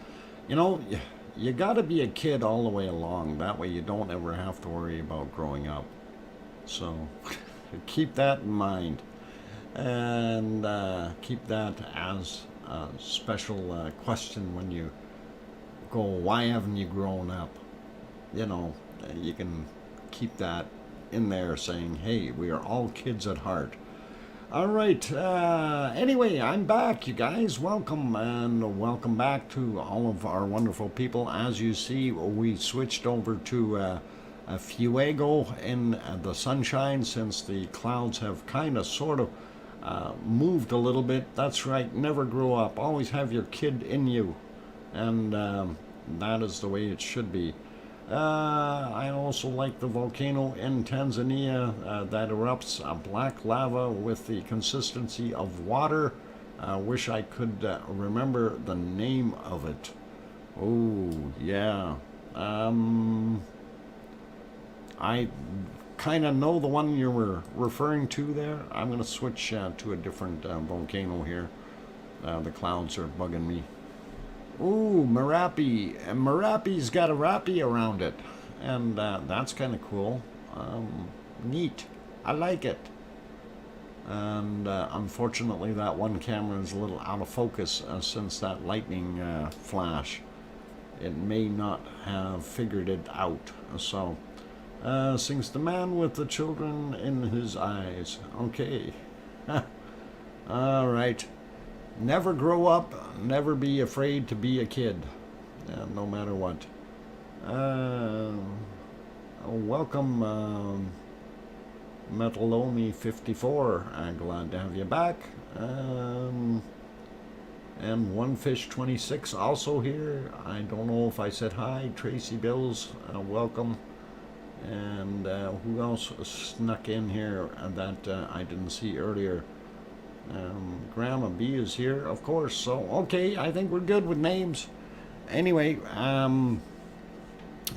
You know, you got to be a kid all the way along. That way, you don't ever have to worry about growing up. So, keep that in mind, and keep that as a special question when you go. Why haven't you grown up? You know, you can keep that in there saying, hey, we are all kids at heart. All right. Anyway, I'm back, you guys. Welcome, and welcome back to all of our wonderful people. As you see, we switched over to Fuego in the sunshine since the clouds have kind of sort of moved a little bit. That's right. Never grow up. Always have your kid in you. And that is the way it should be. I also like the volcano in Tanzania that erupts black lava with the consistency of water. Wish I could remember the name of it. Oh, yeah. I kind of know the one you were referring to there. I'm going to switch to a different volcano here. The clouds are bugging me. Ooh, Merapi. And Merapi's got a rappy around it. And that's kind of cool. Neat. I like it. And unfortunately, that one camera is a little out of focus since that lightning flash. It may not have figured it out. So, sings the man with the children in his eyes. Okay. All right. Never grow up, never be afraid to be a kid, no matter what. Welcome, Metalomi54. I'm glad to have you back. And OneFish26 also here. I don't know if I said hi. Tracy Bills, welcome. And who else snuck in here that I didn't see earlier? Grandma B is here, of course. So, okay, I think we're good with names. Anyway,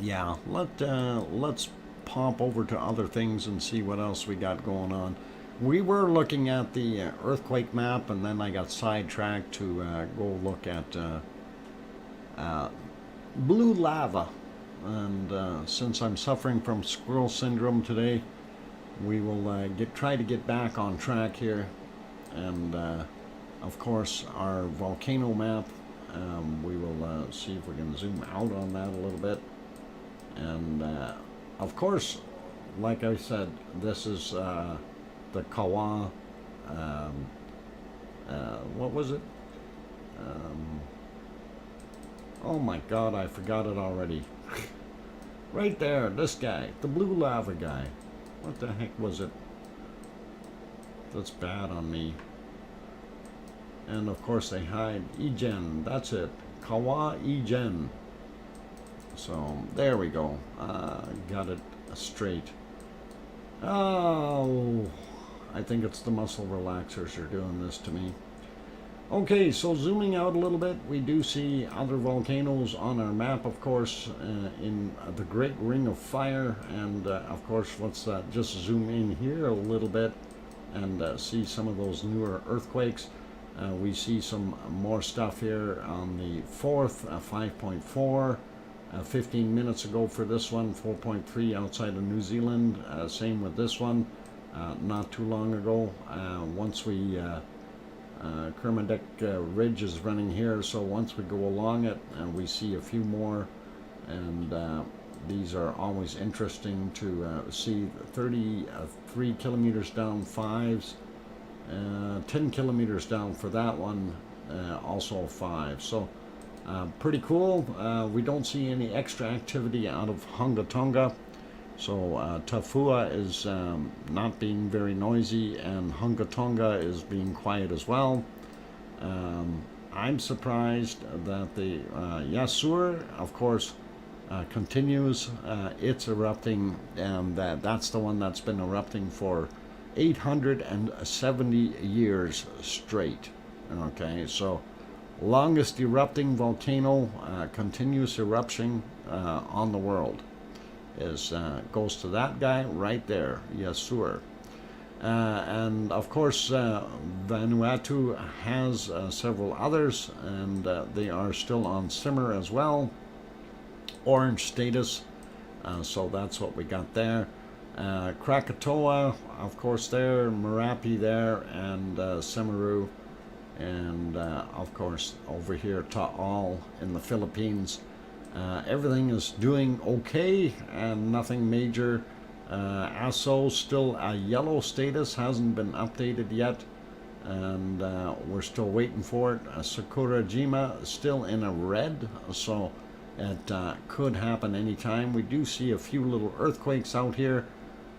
yeah, let's pop over to other things and see what else we got going on. We were looking at the earthquake map, and then I got sidetracked to go look at blue lava. And since I'm suffering from squirrel syndrome today, we will try to get back on track here. And of course our volcano map, we will see if we can zoom out on that a little bit. And of course, like I said, this is the Kawa, what was it? Oh my god, I forgot it already. Right there, this guy, the blue lava guy. What the heck was it? That's bad on me. And of course they hide Igen. That's it. Kawa Igen. So there we go. Got it straight. Oh, I think it's the muscle relaxers are doing this to me. Okay, so zooming out a little bit, we do see other volcanoes on our map, of course, in the Great Ring of Fire. And of course, let's just zoom in here a little bit and see some of those newer earthquakes. We see some more stuff here on the 4th, 5.4, 15 minutes ago for this one, 4.3 outside of New Zealand. Same with this one, not too long ago. Once we, Kermadec Ridge is running here, so once we go along it, we see a few more, and these are always interesting to see. 33 kilometers down, 5s, 10 kilometers down for that one, also 5. So pretty cool. We don't see any extra activity out of Hunga Tonga. So Tafua is not being very noisy, and Hunga Tonga is being quiet as well. I'm surprised that the Yasur, of course, continues its erupting, and that's the one that's been erupting for 870 years straight. Okay, so longest erupting volcano, continuous eruption on the world is goes to that guy right there, Yasur. And of course, Vanuatu has several others, and they are still on simmer as well. Orange status, so that's what we got there. Krakatoa, of course, there, Merapi there, and Semeru, and of course over here Taal in the Philippines. Everything is doing okay and nothing major. Aso still a yellow status, hasn't been updated yet, and we're still waiting for it. Sakurajima still in a red, so it could happen anytime. We do see a few little earthquakes out here.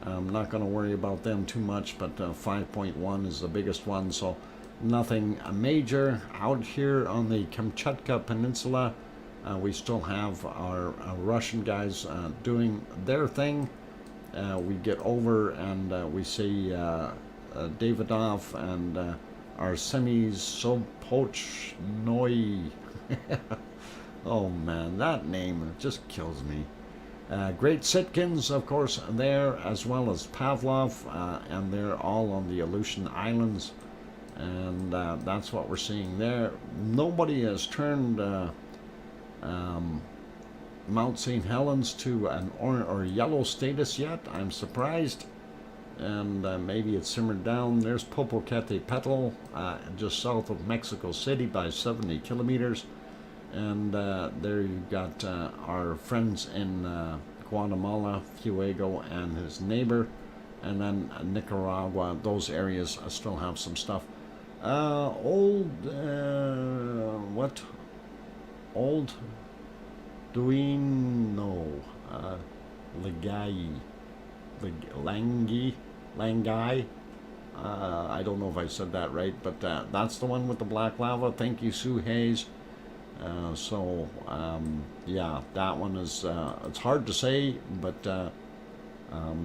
I'm not going to worry about them too much, but 5.1 is the biggest one, so nothing major. Out here on the Kamchatka Peninsula, we still have our Russian guys doing their thing. We get over and we see Davidov and Arsemis Sopochnoi. Oh man, that name just kills me. Great Sitkins, of course, there, as well as Pavlov, and they're all on the Aleutian Islands, and that's what we're seeing there. Nobody has turned Mount St. Helens to an orange or yellow status yet. I'm surprised, and maybe it's simmered down. There's Popocatepetl, just south of Mexico City by 70 kilometers. And there you've got our friends in Guatemala, Fuego and his neighbor, and then Nicaragua. Those areas still have some stuff. Old Duino, Langai. I don't know if I said that right, but that's the one with the black lava. Thank you, Sue Hayes. Yeah, that one is, it's hard to say, but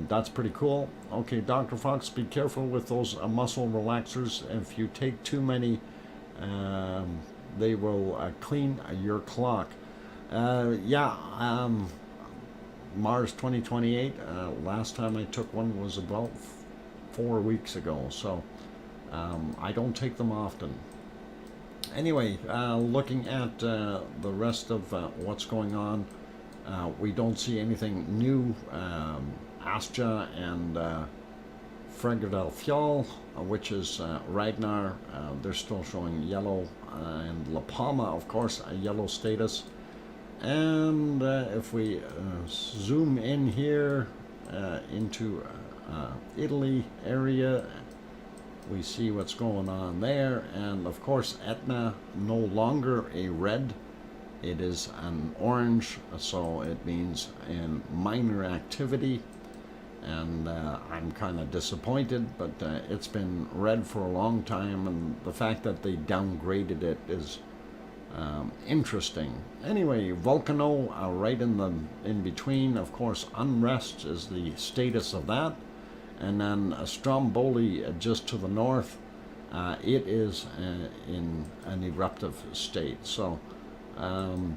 that's pretty cool. Okay, Dr. Fox, be careful with those muscle relaxers. If you take too many, they will clean your clock. Mars 2028, last time I took one was about 4 weeks ago, so I don't take them often. Anyway, looking at the rest of what's going on, we don't see anything new. Astja and Fregadelfjall, which is Ragnar, they're still showing yellow, and La Palma, of course, a yellow status. And if we zoom in here into Italy area, we see what's going on there, and of course Etna no longer a red, it is an orange, so it means in minor activity, and I'm kind of disappointed, but it's been red for a long time, and the fact that they downgraded it is interesting. Anyway, Volcano right in between, of course unrest is the status of that. And then Stromboli just to the north, it is in an eruptive state. So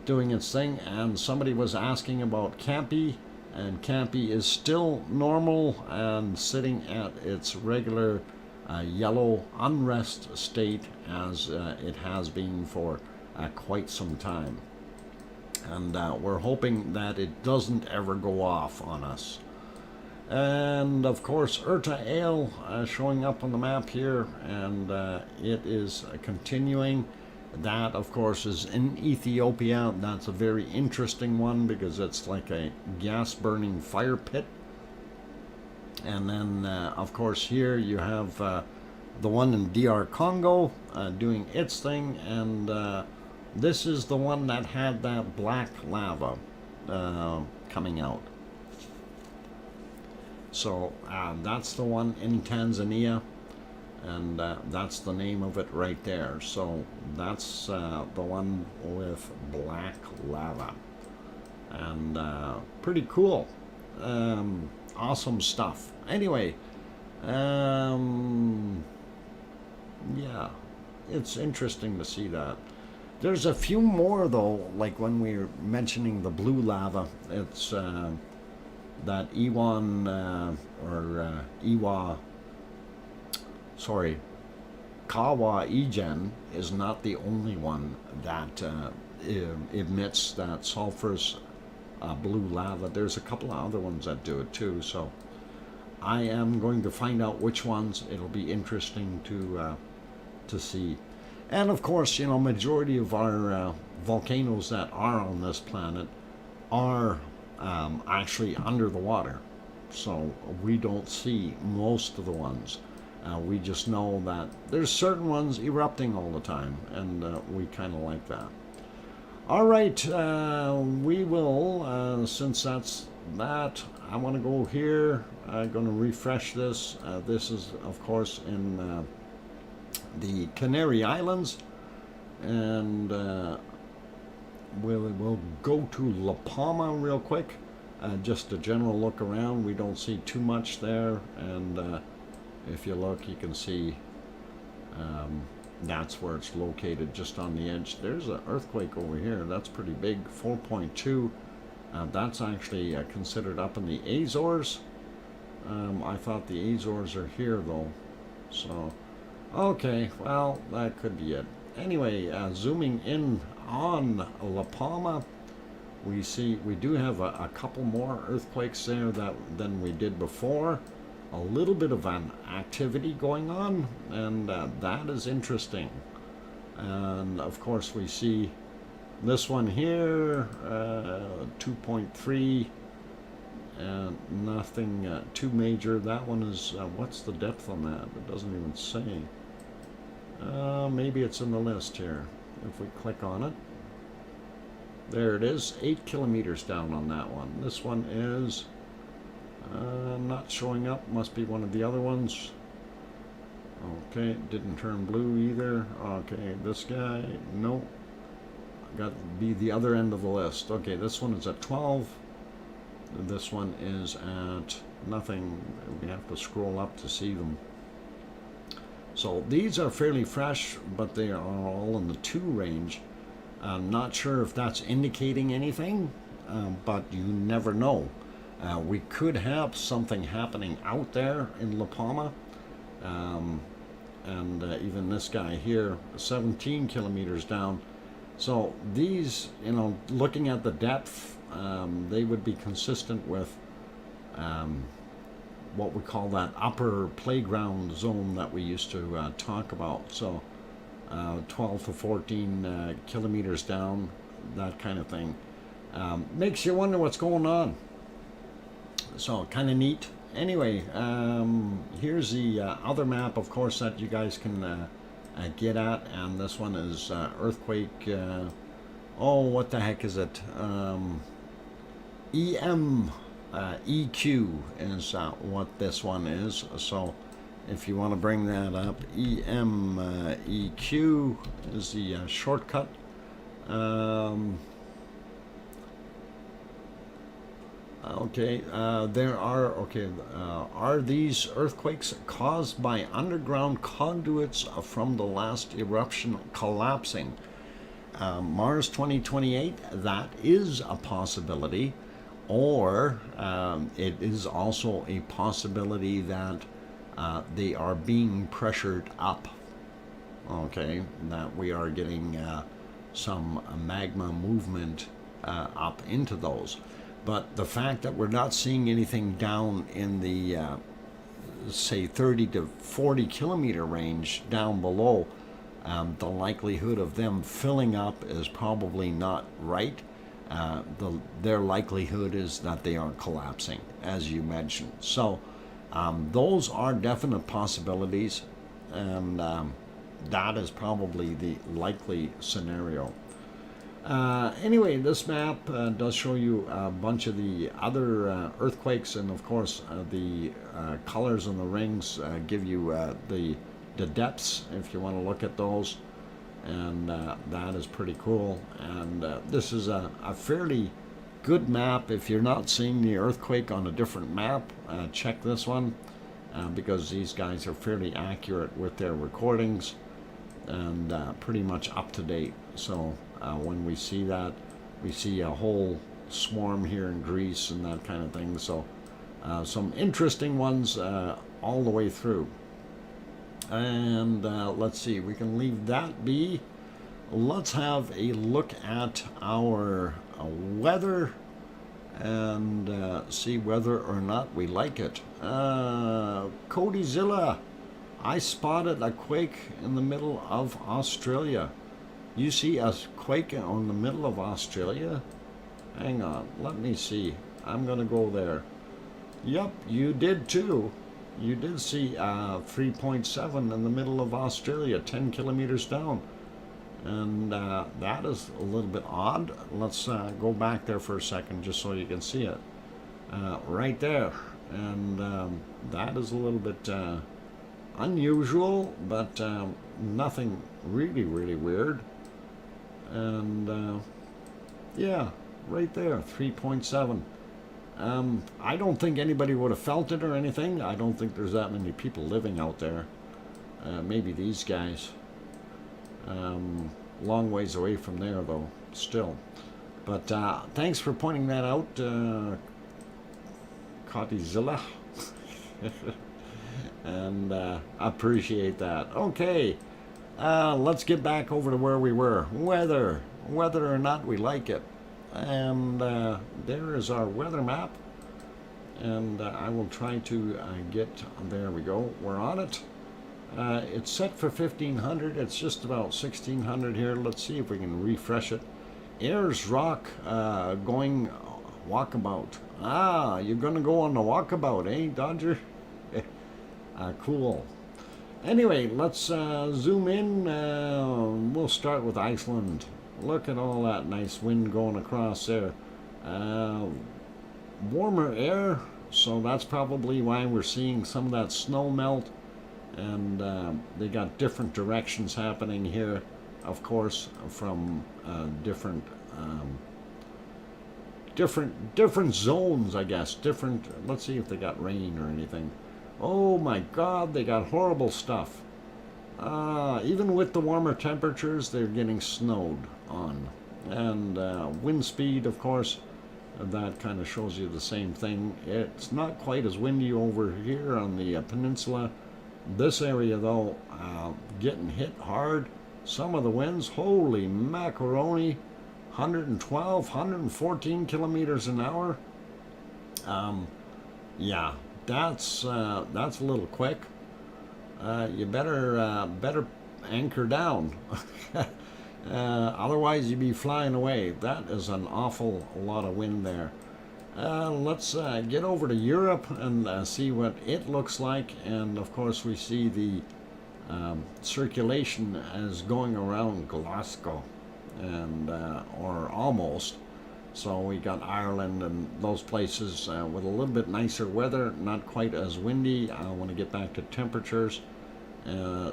doing its thing. And somebody was asking about Campi, and Campi is still normal and sitting at its regular yellow unrest state, as it has been for quite some time. And we're hoping that it doesn't ever go off on us. And of course Urta Ale showing up on the map here, and it is continuing. That of course is in Ethiopia. That's a very interesting one because it's like a gas burning fire pit. And then of course here you have the one in DR Congo doing its thing, and this is the one that had that black lava coming out. So that's the one in Tanzania, and that's the name of it right there. So that's the one with black lava, and pretty cool. Awesome stuff. Anyway, yeah, it's interesting to see that. There's a few more though, like when we were mentioning the blue lava, it's that Iwan or Iwa sorry, Kauai'gen is not the only one that emits that sulfurous blue lava. There's a couple of other ones that do it too. So I am going to find out which ones. It'll be interesting to see. And of course, you know, majority of our volcanoes that are on this planet are actually under the water. So we don't see most of the ones. We just know that there's certain ones erupting all the time, and we kind of like that. All right, we will, since that's that, I want to go here. I'm going to refresh this. This is, of course, in the Canary Islands, and we'll go to La Palma real quick. Just a general look around. We don't see too much there, and if you look, you can see that's where it's located, just on the edge. There's an earthquake over here. That's pretty big, 4.2. That's actually considered up in the Azores. I thought the Azores are here, though. So, okay, well, that could be it. Anyway, zooming in on La Palma, we do have a couple more earthquakes there than we did before. A little bit of an activity going on, and that is interesting. And of course we see this one here, 2.3, and nothing too major. That one is, what's the depth on that? It doesn't even say. Maybe it's in the list here. If we click on it, there it is, 8 kilometers down on that one. This one is not showing up. Must be one of the other ones. Okay, didn't turn blue either. Okay, this guy, nope. Got to be the other end of the list. Okay, this one is at 12. This one is at nothing. We have to scroll up to see them. So these are fairly fresh, but they are all in the 2 range. I'm not sure if that's indicating anything, but you never know. We could have something happening out there in La Palma, and even this guy here, 17 kilometers down. So these, you know, looking at the depth, they would be consistent with what we call that upper playground zone that we used to talk about. So 12 to 14 kilometers down, that kind of thing. Makes you wonder what's going on. So kind of neat. Anyway, here's the other map, of course, that you guys can get at, and this one is earthquake. Oh, what the heck is it? EQ is what this one is. So if you want to bring that up, EQ is the shortcut. Okay, are these earthquakes caused by underground conduits from the last eruption collapsing? Mars 2028, that is a possibility, or it is also a possibility that they are being pressured up. Okay, that we are getting some magma movement up into those. But the fact that we're not seeing anything down in the, say, 30 to 40 kilometer range down below, the likelihood of them filling up is probably not right. Their likelihood is that they are collapsing, as you mentioned. So those are definite possibilities, and that is probably the likely scenario. Anyway, this map does show you a bunch of the other earthquakes, and of course the colors in the rings give you the depths if you want to look at those, and that is pretty cool. And this is a fairly good map. If you're not seeing the earthquake on a different map, check this one, because these guys are fairly accurate with their recordings and pretty much up to date. So when we see that, we see a whole swarm here in Greece and that kind of thing. So some interesting ones all the way through. And let's see, we can leave that be. Let's have a look at our weather and see whether or not we like it. Codyzilla, I spotted a quake in the middle of Australia. You see a quake in the middle of Australia? Hang on, let me see. I'm gonna go there. Yep, you did too. You did see 3.7 in the middle of Australia, 10 kilometers down. And that is a little bit odd. Let's go back there for a second just so you can see it. Right there. And that is a little bit unusual, but nothing really, really weird. And yeah, right there, 3.7. I don't think anybody would have felt it or anything. I don't think there's that many people living out there. Maybe these guys. Long ways away from there, though, still. But thanks for pointing that out, Cotyzilla. And I appreciate that. Okay, let's get back over to where we were. Weather. Whether or not we like it. And there is our weather map. And I will try to get, there we go, we're on it. It's set for 1500. It's just about 1600 here. Let's see if we can refresh it. Ayers Rock going walkabout. Ah, you're going to go on the walkabout, eh, Dodger? Cool. Anyway, let's zoom in. We'll start with Iceland. Look at all that nice wind going across there. Warmer air, so that's probably why we're seeing some of that snow melt. And they got different directions happening here, of course, from different zones, I guess. Different. Let's see if they got rain or anything. Oh my God, they got horrible stuff. Even with the warmer temperatures, they're getting snowed on. And wind speed, of course, that kind of shows you the same thing. It's not quite as windy over here on the peninsula. This area, though, getting hit hard. Some of the winds, holy macaroni, 112, 114 kilometers an hour. Yeah, that's a little quick. You better anchor down. Otherwise, you'd be flying away. That is an awful lot of wind there. Let's get over to Europe and see what it looks like. And of course, we see the circulation as going around Glasgow, and or almost. So we got Ireland and those places with a little bit nicer weather, not quite as windy. I want to get back to temperatures.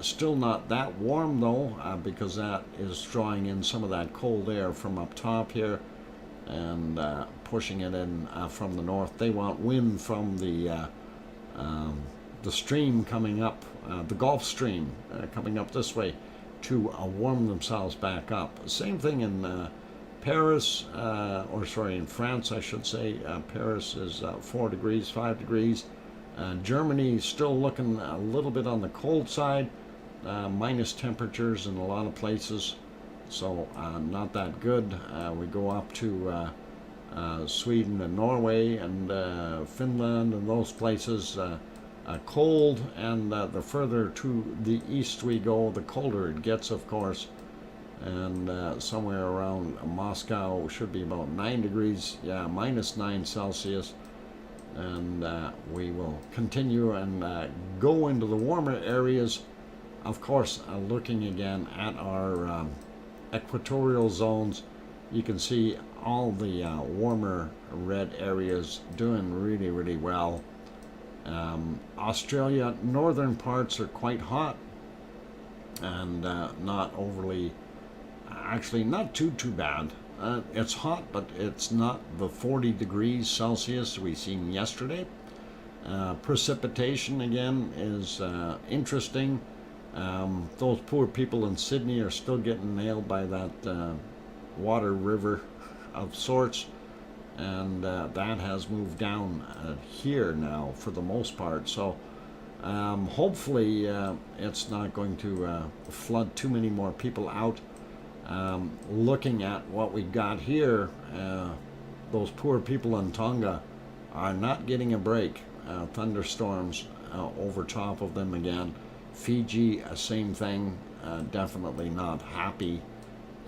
Still not that warm though, because that is drawing in some of that cold air from up top here and pushing it in from the north. They want wind from the stream coming up, the Gulf Stream coming up this way to warm themselves back up. Same thing in Paris, or sorry, in France, I should say. Paris is 4 degrees, 5 degrees. Germany is still looking a little bit on the cold side, minus temperatures in a lot of places, so not that good. We go up to Sweden and Norway and Finland and those places, cold, and the further to the east we go, the colder it gets, of course. And somewhere around Moscow should be about 9 degrees, yeah, minus 9 Celsius. And we will continue and go into the warmer areas, of course, looking again at our equatorial zones. You can see all the warmer red areas doing really, really well. Australia, northern parts are quite hot and not overly, actually not too bad. It's hot, but it's not the 40 degrees Celsius we seen yesterday. Precipitation, again, is interesting. Those poor people in Sydney are still getting nailed by that water river of sorts. And that has moved down here now for the most part. So Hopefully, it's not going to flood too many more people out. Looking at what we got here, those poor people in Tonga are not getting a break. Thunderstorms over top of them again. Fiji, same thing, definitely not happy.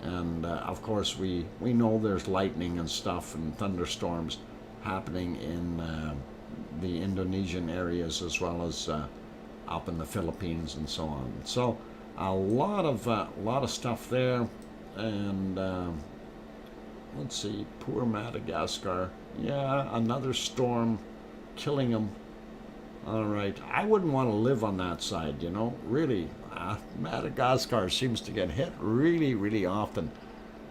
And of course, we know there's lightning and stuff and thunderstorms happening in the Indonesian areas as well as up in the Philippines and so on. So a lot of stuff there. And let's see, poor Madagascar. Yeah, another storm killing them. All right, I wouldn't want to live on that side, you know, really. Madagascar seems to get hit really, really often.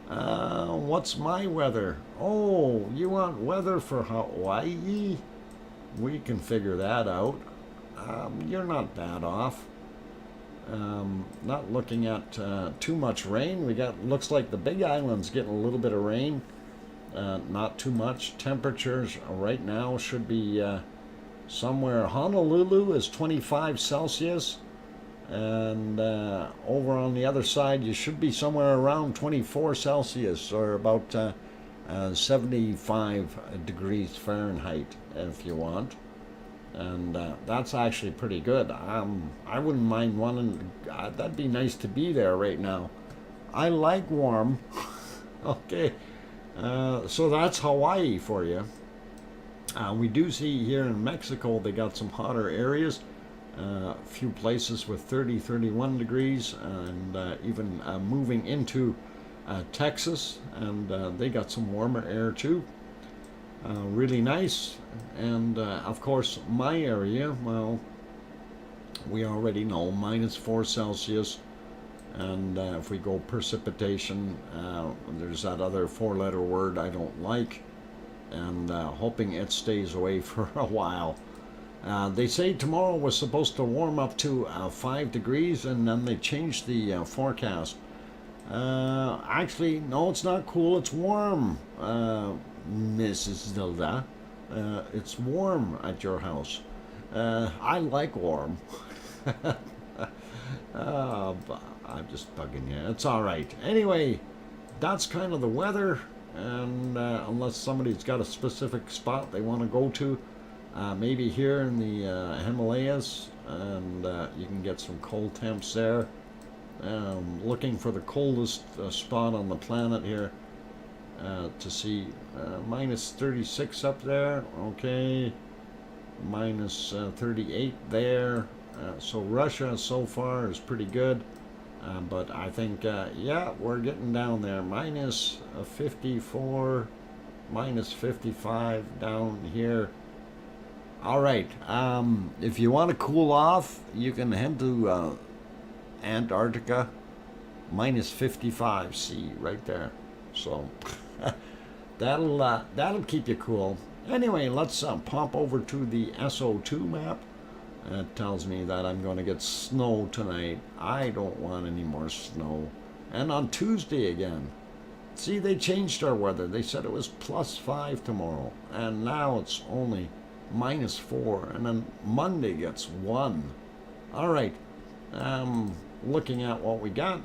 What's my weather? Oh, you want weather for Hawaii? We can figure that out. You're not bad off. Not looking at too much rain. Looks like the Big Island's getting a little bit of rain. Not too much. Temperatures right now should be somewhere. Honolulu is 25 Celsius. And over on the other side, you should be somewhere around 24 Celsius or about 75 degrees Fahrenheit if you want. And that's actually pretty good. I wouldn't mind that'd be nice to be there right now. I like warm. Okay, so that's Hawaii for you. We do see here in Mexico they got some hotter areas. A few places with 30, 31 degrees, and even moving into Texas, and they got some warmer air too. Really nice. And of course my area, well, we already know -4 Celsius. And if we go precipitation, there's that other 4-letter word I don't like, and hoping it stays away for a while. They say tomorrow was supposed to warm up to 5 degrees, and then they changed the forecast. Actually, no, it's not cool, it's warm, Mrs. Zilda. It's warm at your house. I like warm. I'm just bugging you. It's all right. Anyway, that's kind of the weather, and unless somebody's got a specific spot they want to go to, maybe here in the Himalayas, and you can get some cold temps there. Looking for the coldest spot on the planet here to see -36 up there. Okay, -38 there. So Russia so far is pretty good, but I think yeah, we're getting down there. -54, -55 down here. All right. If you want to cool off, you can head to Antarctica, -55 C right there. So that'll keep you cool. Anyway, let's pop over to the SO2 map. It tells me that I'm going to get snow tonight. I don't want any more snow. And on Tuesday again. See, they changed our weather. They said it was +5 tomorrow, and now it's only -4, and then Monday gets 1. All right. Looking at what we got.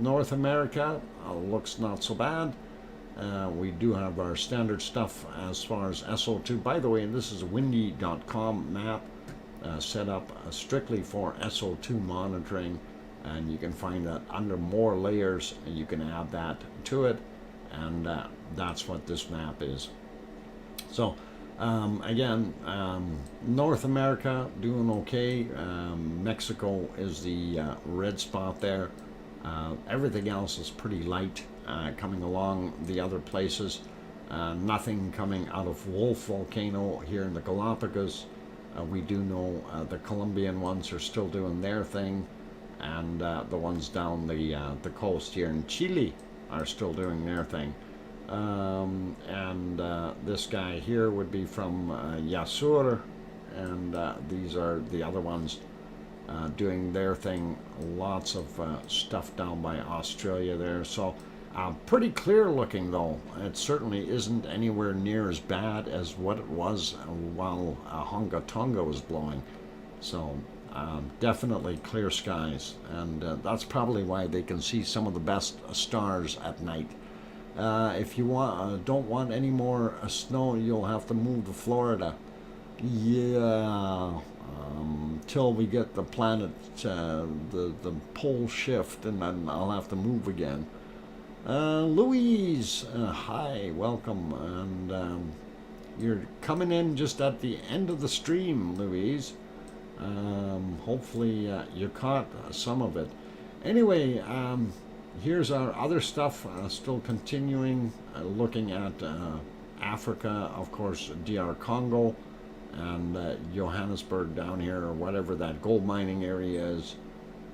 North America looks not so bad. We do have our standard stuff as far as SO2. By the way, this is a windy.com map set up strictly for SO2 monitoring, and you can find that under more layers, and you can add that to it, and that's what this map is. So again, North America doing okay. Mexico is the red spot there. Everything else is pretty light coming along the other places. Nothing coming out of Wolf Volcano here in the Galapagos. We do know the Colombian ones are still doing their thing, and the ones down the coast here in Chile are still doing their thing. This guy here would be from Yasur, and these are the other ones doing their thing. Lots of stuff down by Australia there. So pretty clear looking, though. It certainly isn't anywhere near as bad as what it was while Hunga Tonga was blowing. So definitely clear skies, and that's probably why they can see some of the best stars at night. If you don't want any more snow, you'll have to move to Florida. Yeah, till we get the planet, the pole shift, and then I'll have to move again. Louise, hi, welcome, and you're coming in just at the end of the stream, Louise. Hopefully you caught some of it. Anyway, here's our other stuff, still continuing, looking at Africa, of course, DR Congo, and Johannesburg down here, or whatever that gold mining area is,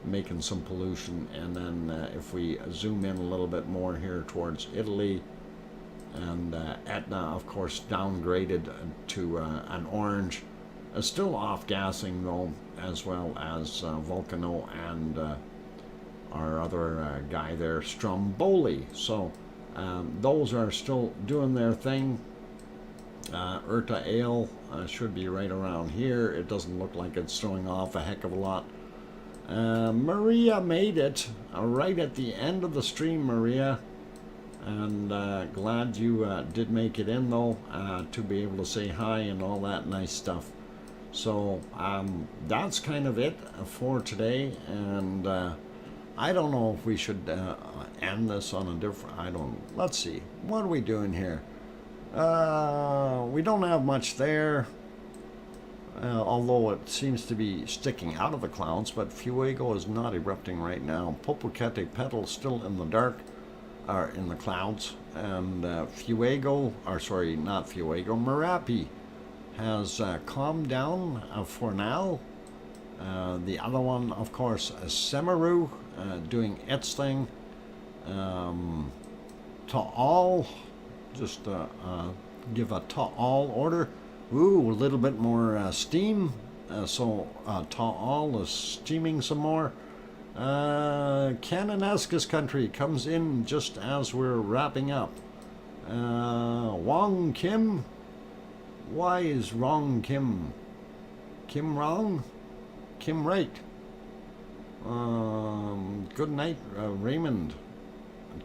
making some pollution. And then if we zoom in a little bit more here towards Italy, and Etna, of course, downgraded to an orange, still off gassing though, as well as Volcano and our other guy there, Stromboli. So those are still doing their thing. Urta Ale should be right around here. It doesn't look like it's throwing off a heck of a lot. Maria made it right at the end of the stream, Maria. And glad you did make it in though, to be able to say hi and all that nice stuff. So that's kind of it for today, and I don't know if we should end this on a different, let's see, what are we doing here? We don't have much there, although it seems to be sticking out of the clouds, but Fuego is not erupting right now. Popocatepetl is still in the dark, or in the clouds, and Fuego, or sorry, not Fuego, Merapi has calmed down for now. The other one, of course, Semaru, doing its thing. Ta'al, just give a Ta'al order. Ooh, a little bit more steam. So Ta'al is steaming some more. Kananaskis country comes in just as we're wrapping up. Wong Kim. Why is wrong Kim? Kim wrong? Kim right. Good night, Raymond.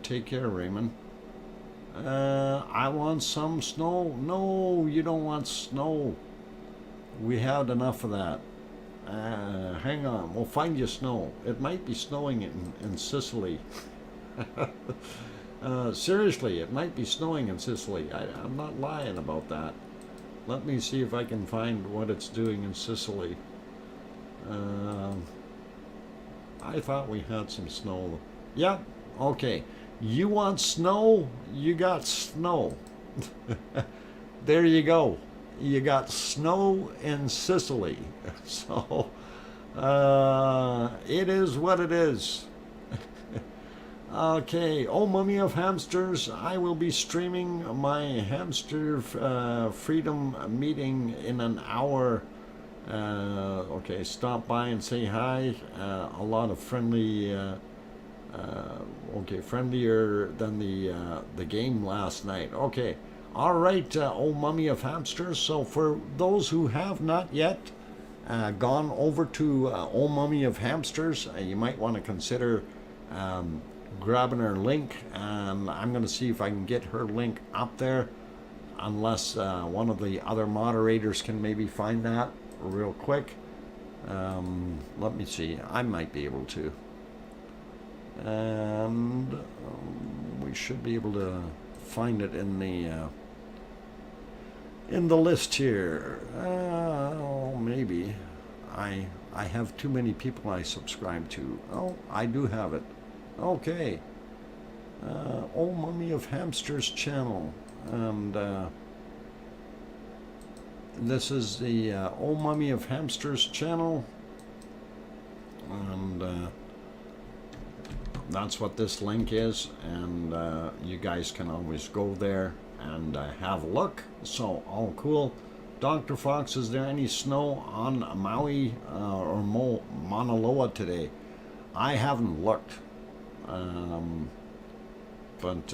Take care, Raymond. I want some snow. No, you don't want snow. We had enough of that. Hang on, we'll find you snow. It might be snowing in Sicily. Seriously, it might be snowing in Sicily. I'm not lying about that. Let me see if I can find what it's doing in Sicily. I thought we had some snow. Yeah, okay. You want snow? You got snow. There you go. You got snow in Sicily. So, it is what it is. Okay, oh mummy of hamsters, I will be streaming my hamster freedom meeting in an hour. Okay, stop by and say hi. A lot of friendly, okay, friendlier than the game last night. Okay, all right, oh mummy of hamsters. So for those who have not yet gone over to oh mummy of hamsters, you might want to consider grabbing her link, and I'm going to see if I can get her link up there, unless one of the other moderators can maybe find that real quick. Let me see, I might be able to, and we should be able to find it in the list here. Maybe I have too many people I subscribe to. Oh, I do have it. Okay. Oh Mummy of Hamsters channel, and this is the Oh Mummy of Hamsters channel, and that's what this link is, and you guys can always go there and have a look. So all cool. Dr. Fox, is there any snow on Maui or Mauna Loa today? I haven't looked. But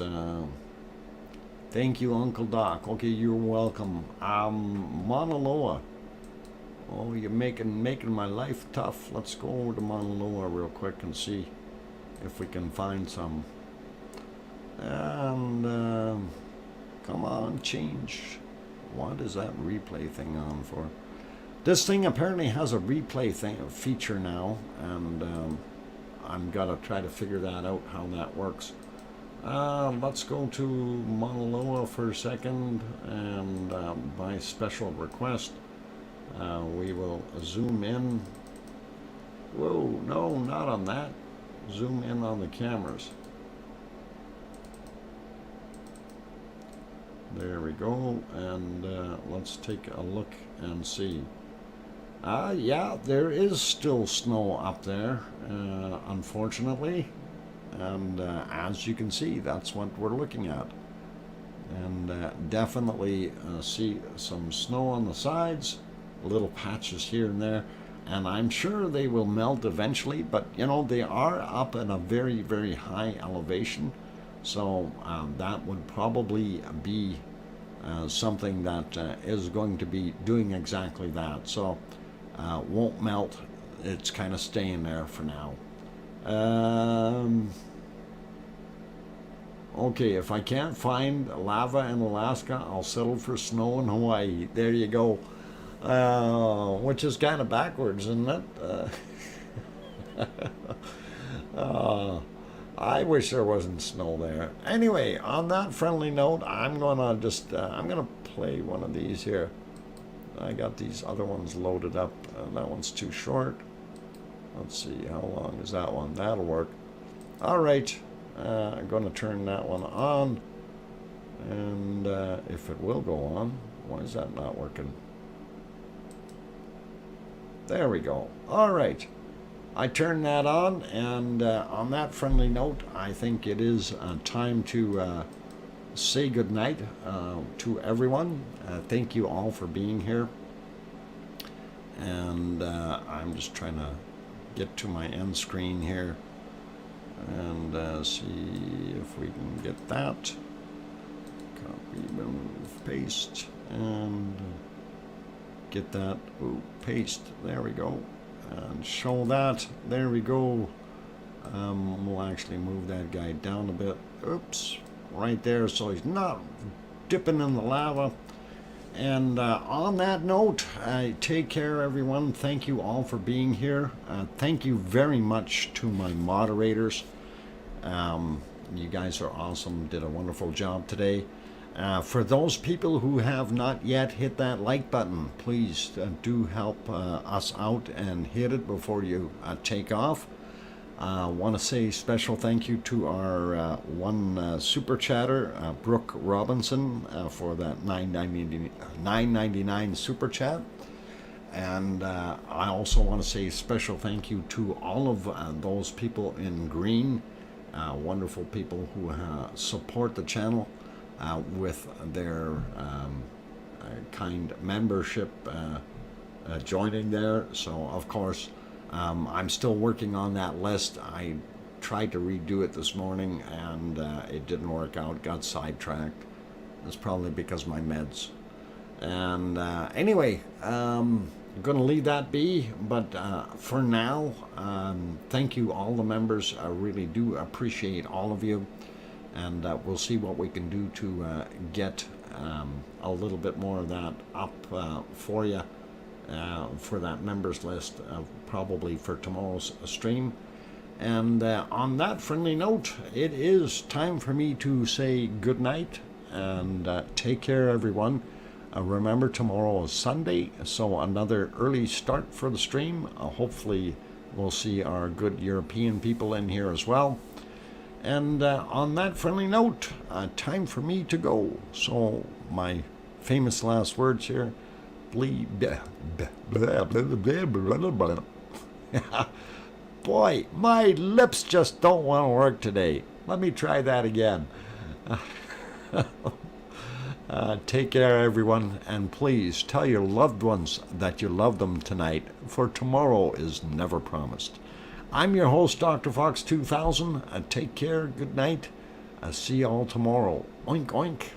thank you, Uncle Doc. Okay, you're welcome. Mauna Loa. Oh, you're making my life tough. Let's go over to Mauna Loa real quick and see if we can find some. And come on, change. What is that replay thing on for? This thing apparently has a replay feature now, and I'm gonna try to figure that out, how that works. Let's go to Mauna Loa for a second, and by special request, we will zoom in. Whoa, no, not on that. Zoom in on the cameras. There we go, and let's take a look and see. Yeah, there is still snow up there, unfortunately, and as you can see, that's what we're looking at. And definitely see some snow on the sides, little patches here and there, and I'm sure they will melt eventually, but you know, they are up in a very, very high elevation, so that would probably be something that is going to be doing exactly that. So won't melt, it's kind of staying there for now. Okay, if I can't find lava in Alaska, I'll settle for snow in Hawaii. There you go. Which is kind of backwards, isn't it? I wish there wasn't snow there. Anyway, on that friendly note, I'm gonna just I'm gonna play one of these here. I got these other ones loaded up. That one's too short. Let's see, how long is that one? That'll work. All right, I'm gonna turn that one on, and if it will go on. Why is that not working? There we go. All right. I turned that on, and on that friendly note, I think it is time to say goodnight to everyone. Thank you all for being here. And I'm just trying to get to my end screen here and see if we can get that. Copy, move, paste, and get that. Ooh, paste. There we go. And show that. There we go. We'll actually move that guy down a bit. Oops, right there, so he's not dipping in the lava. And on that note, take care, everyone. Thank you all for being here. Thank you very much to my moderators. You guys are awesome. Did a wonderful job today. For those people who have not yet hit that like button, please do help us out and hit it before you take off. I want to say special thank you to our one super chatter, Brooke Robinson, for that $9.99 super chat. And I also want to say special thank you to all of those people in green, wonderful people who support the channel. With their kind membership joining there. So of course I'm still working on that list. I tried to redo it this morning and it didn't work out, got sidetracked. It's probably because of my meds. And anyway, I'm gonna leave that be, but for now, thank you all the members. I really do appreciate all of you. And we'll see what we can do to get a little bit more of that up for you, for that members list, probably for tomorrow's stream. And on that friendly note, it is time for me to say good night and take care, everyone. Remember, tomorrow is Sunday, so another early start for the stream. Hopefully, we'll see our good European people in here as well. And on that friendly note, time for me to go. So my famous last words here. Boy, my lips just don't want to work today. Let me try that again. Take care, everyone, and please tell your loved ones that you love them tonight, for tomorrow is never promised. I'm your host, DrFox2000. Take care, good night. See you all tomorrow. Oink, oink.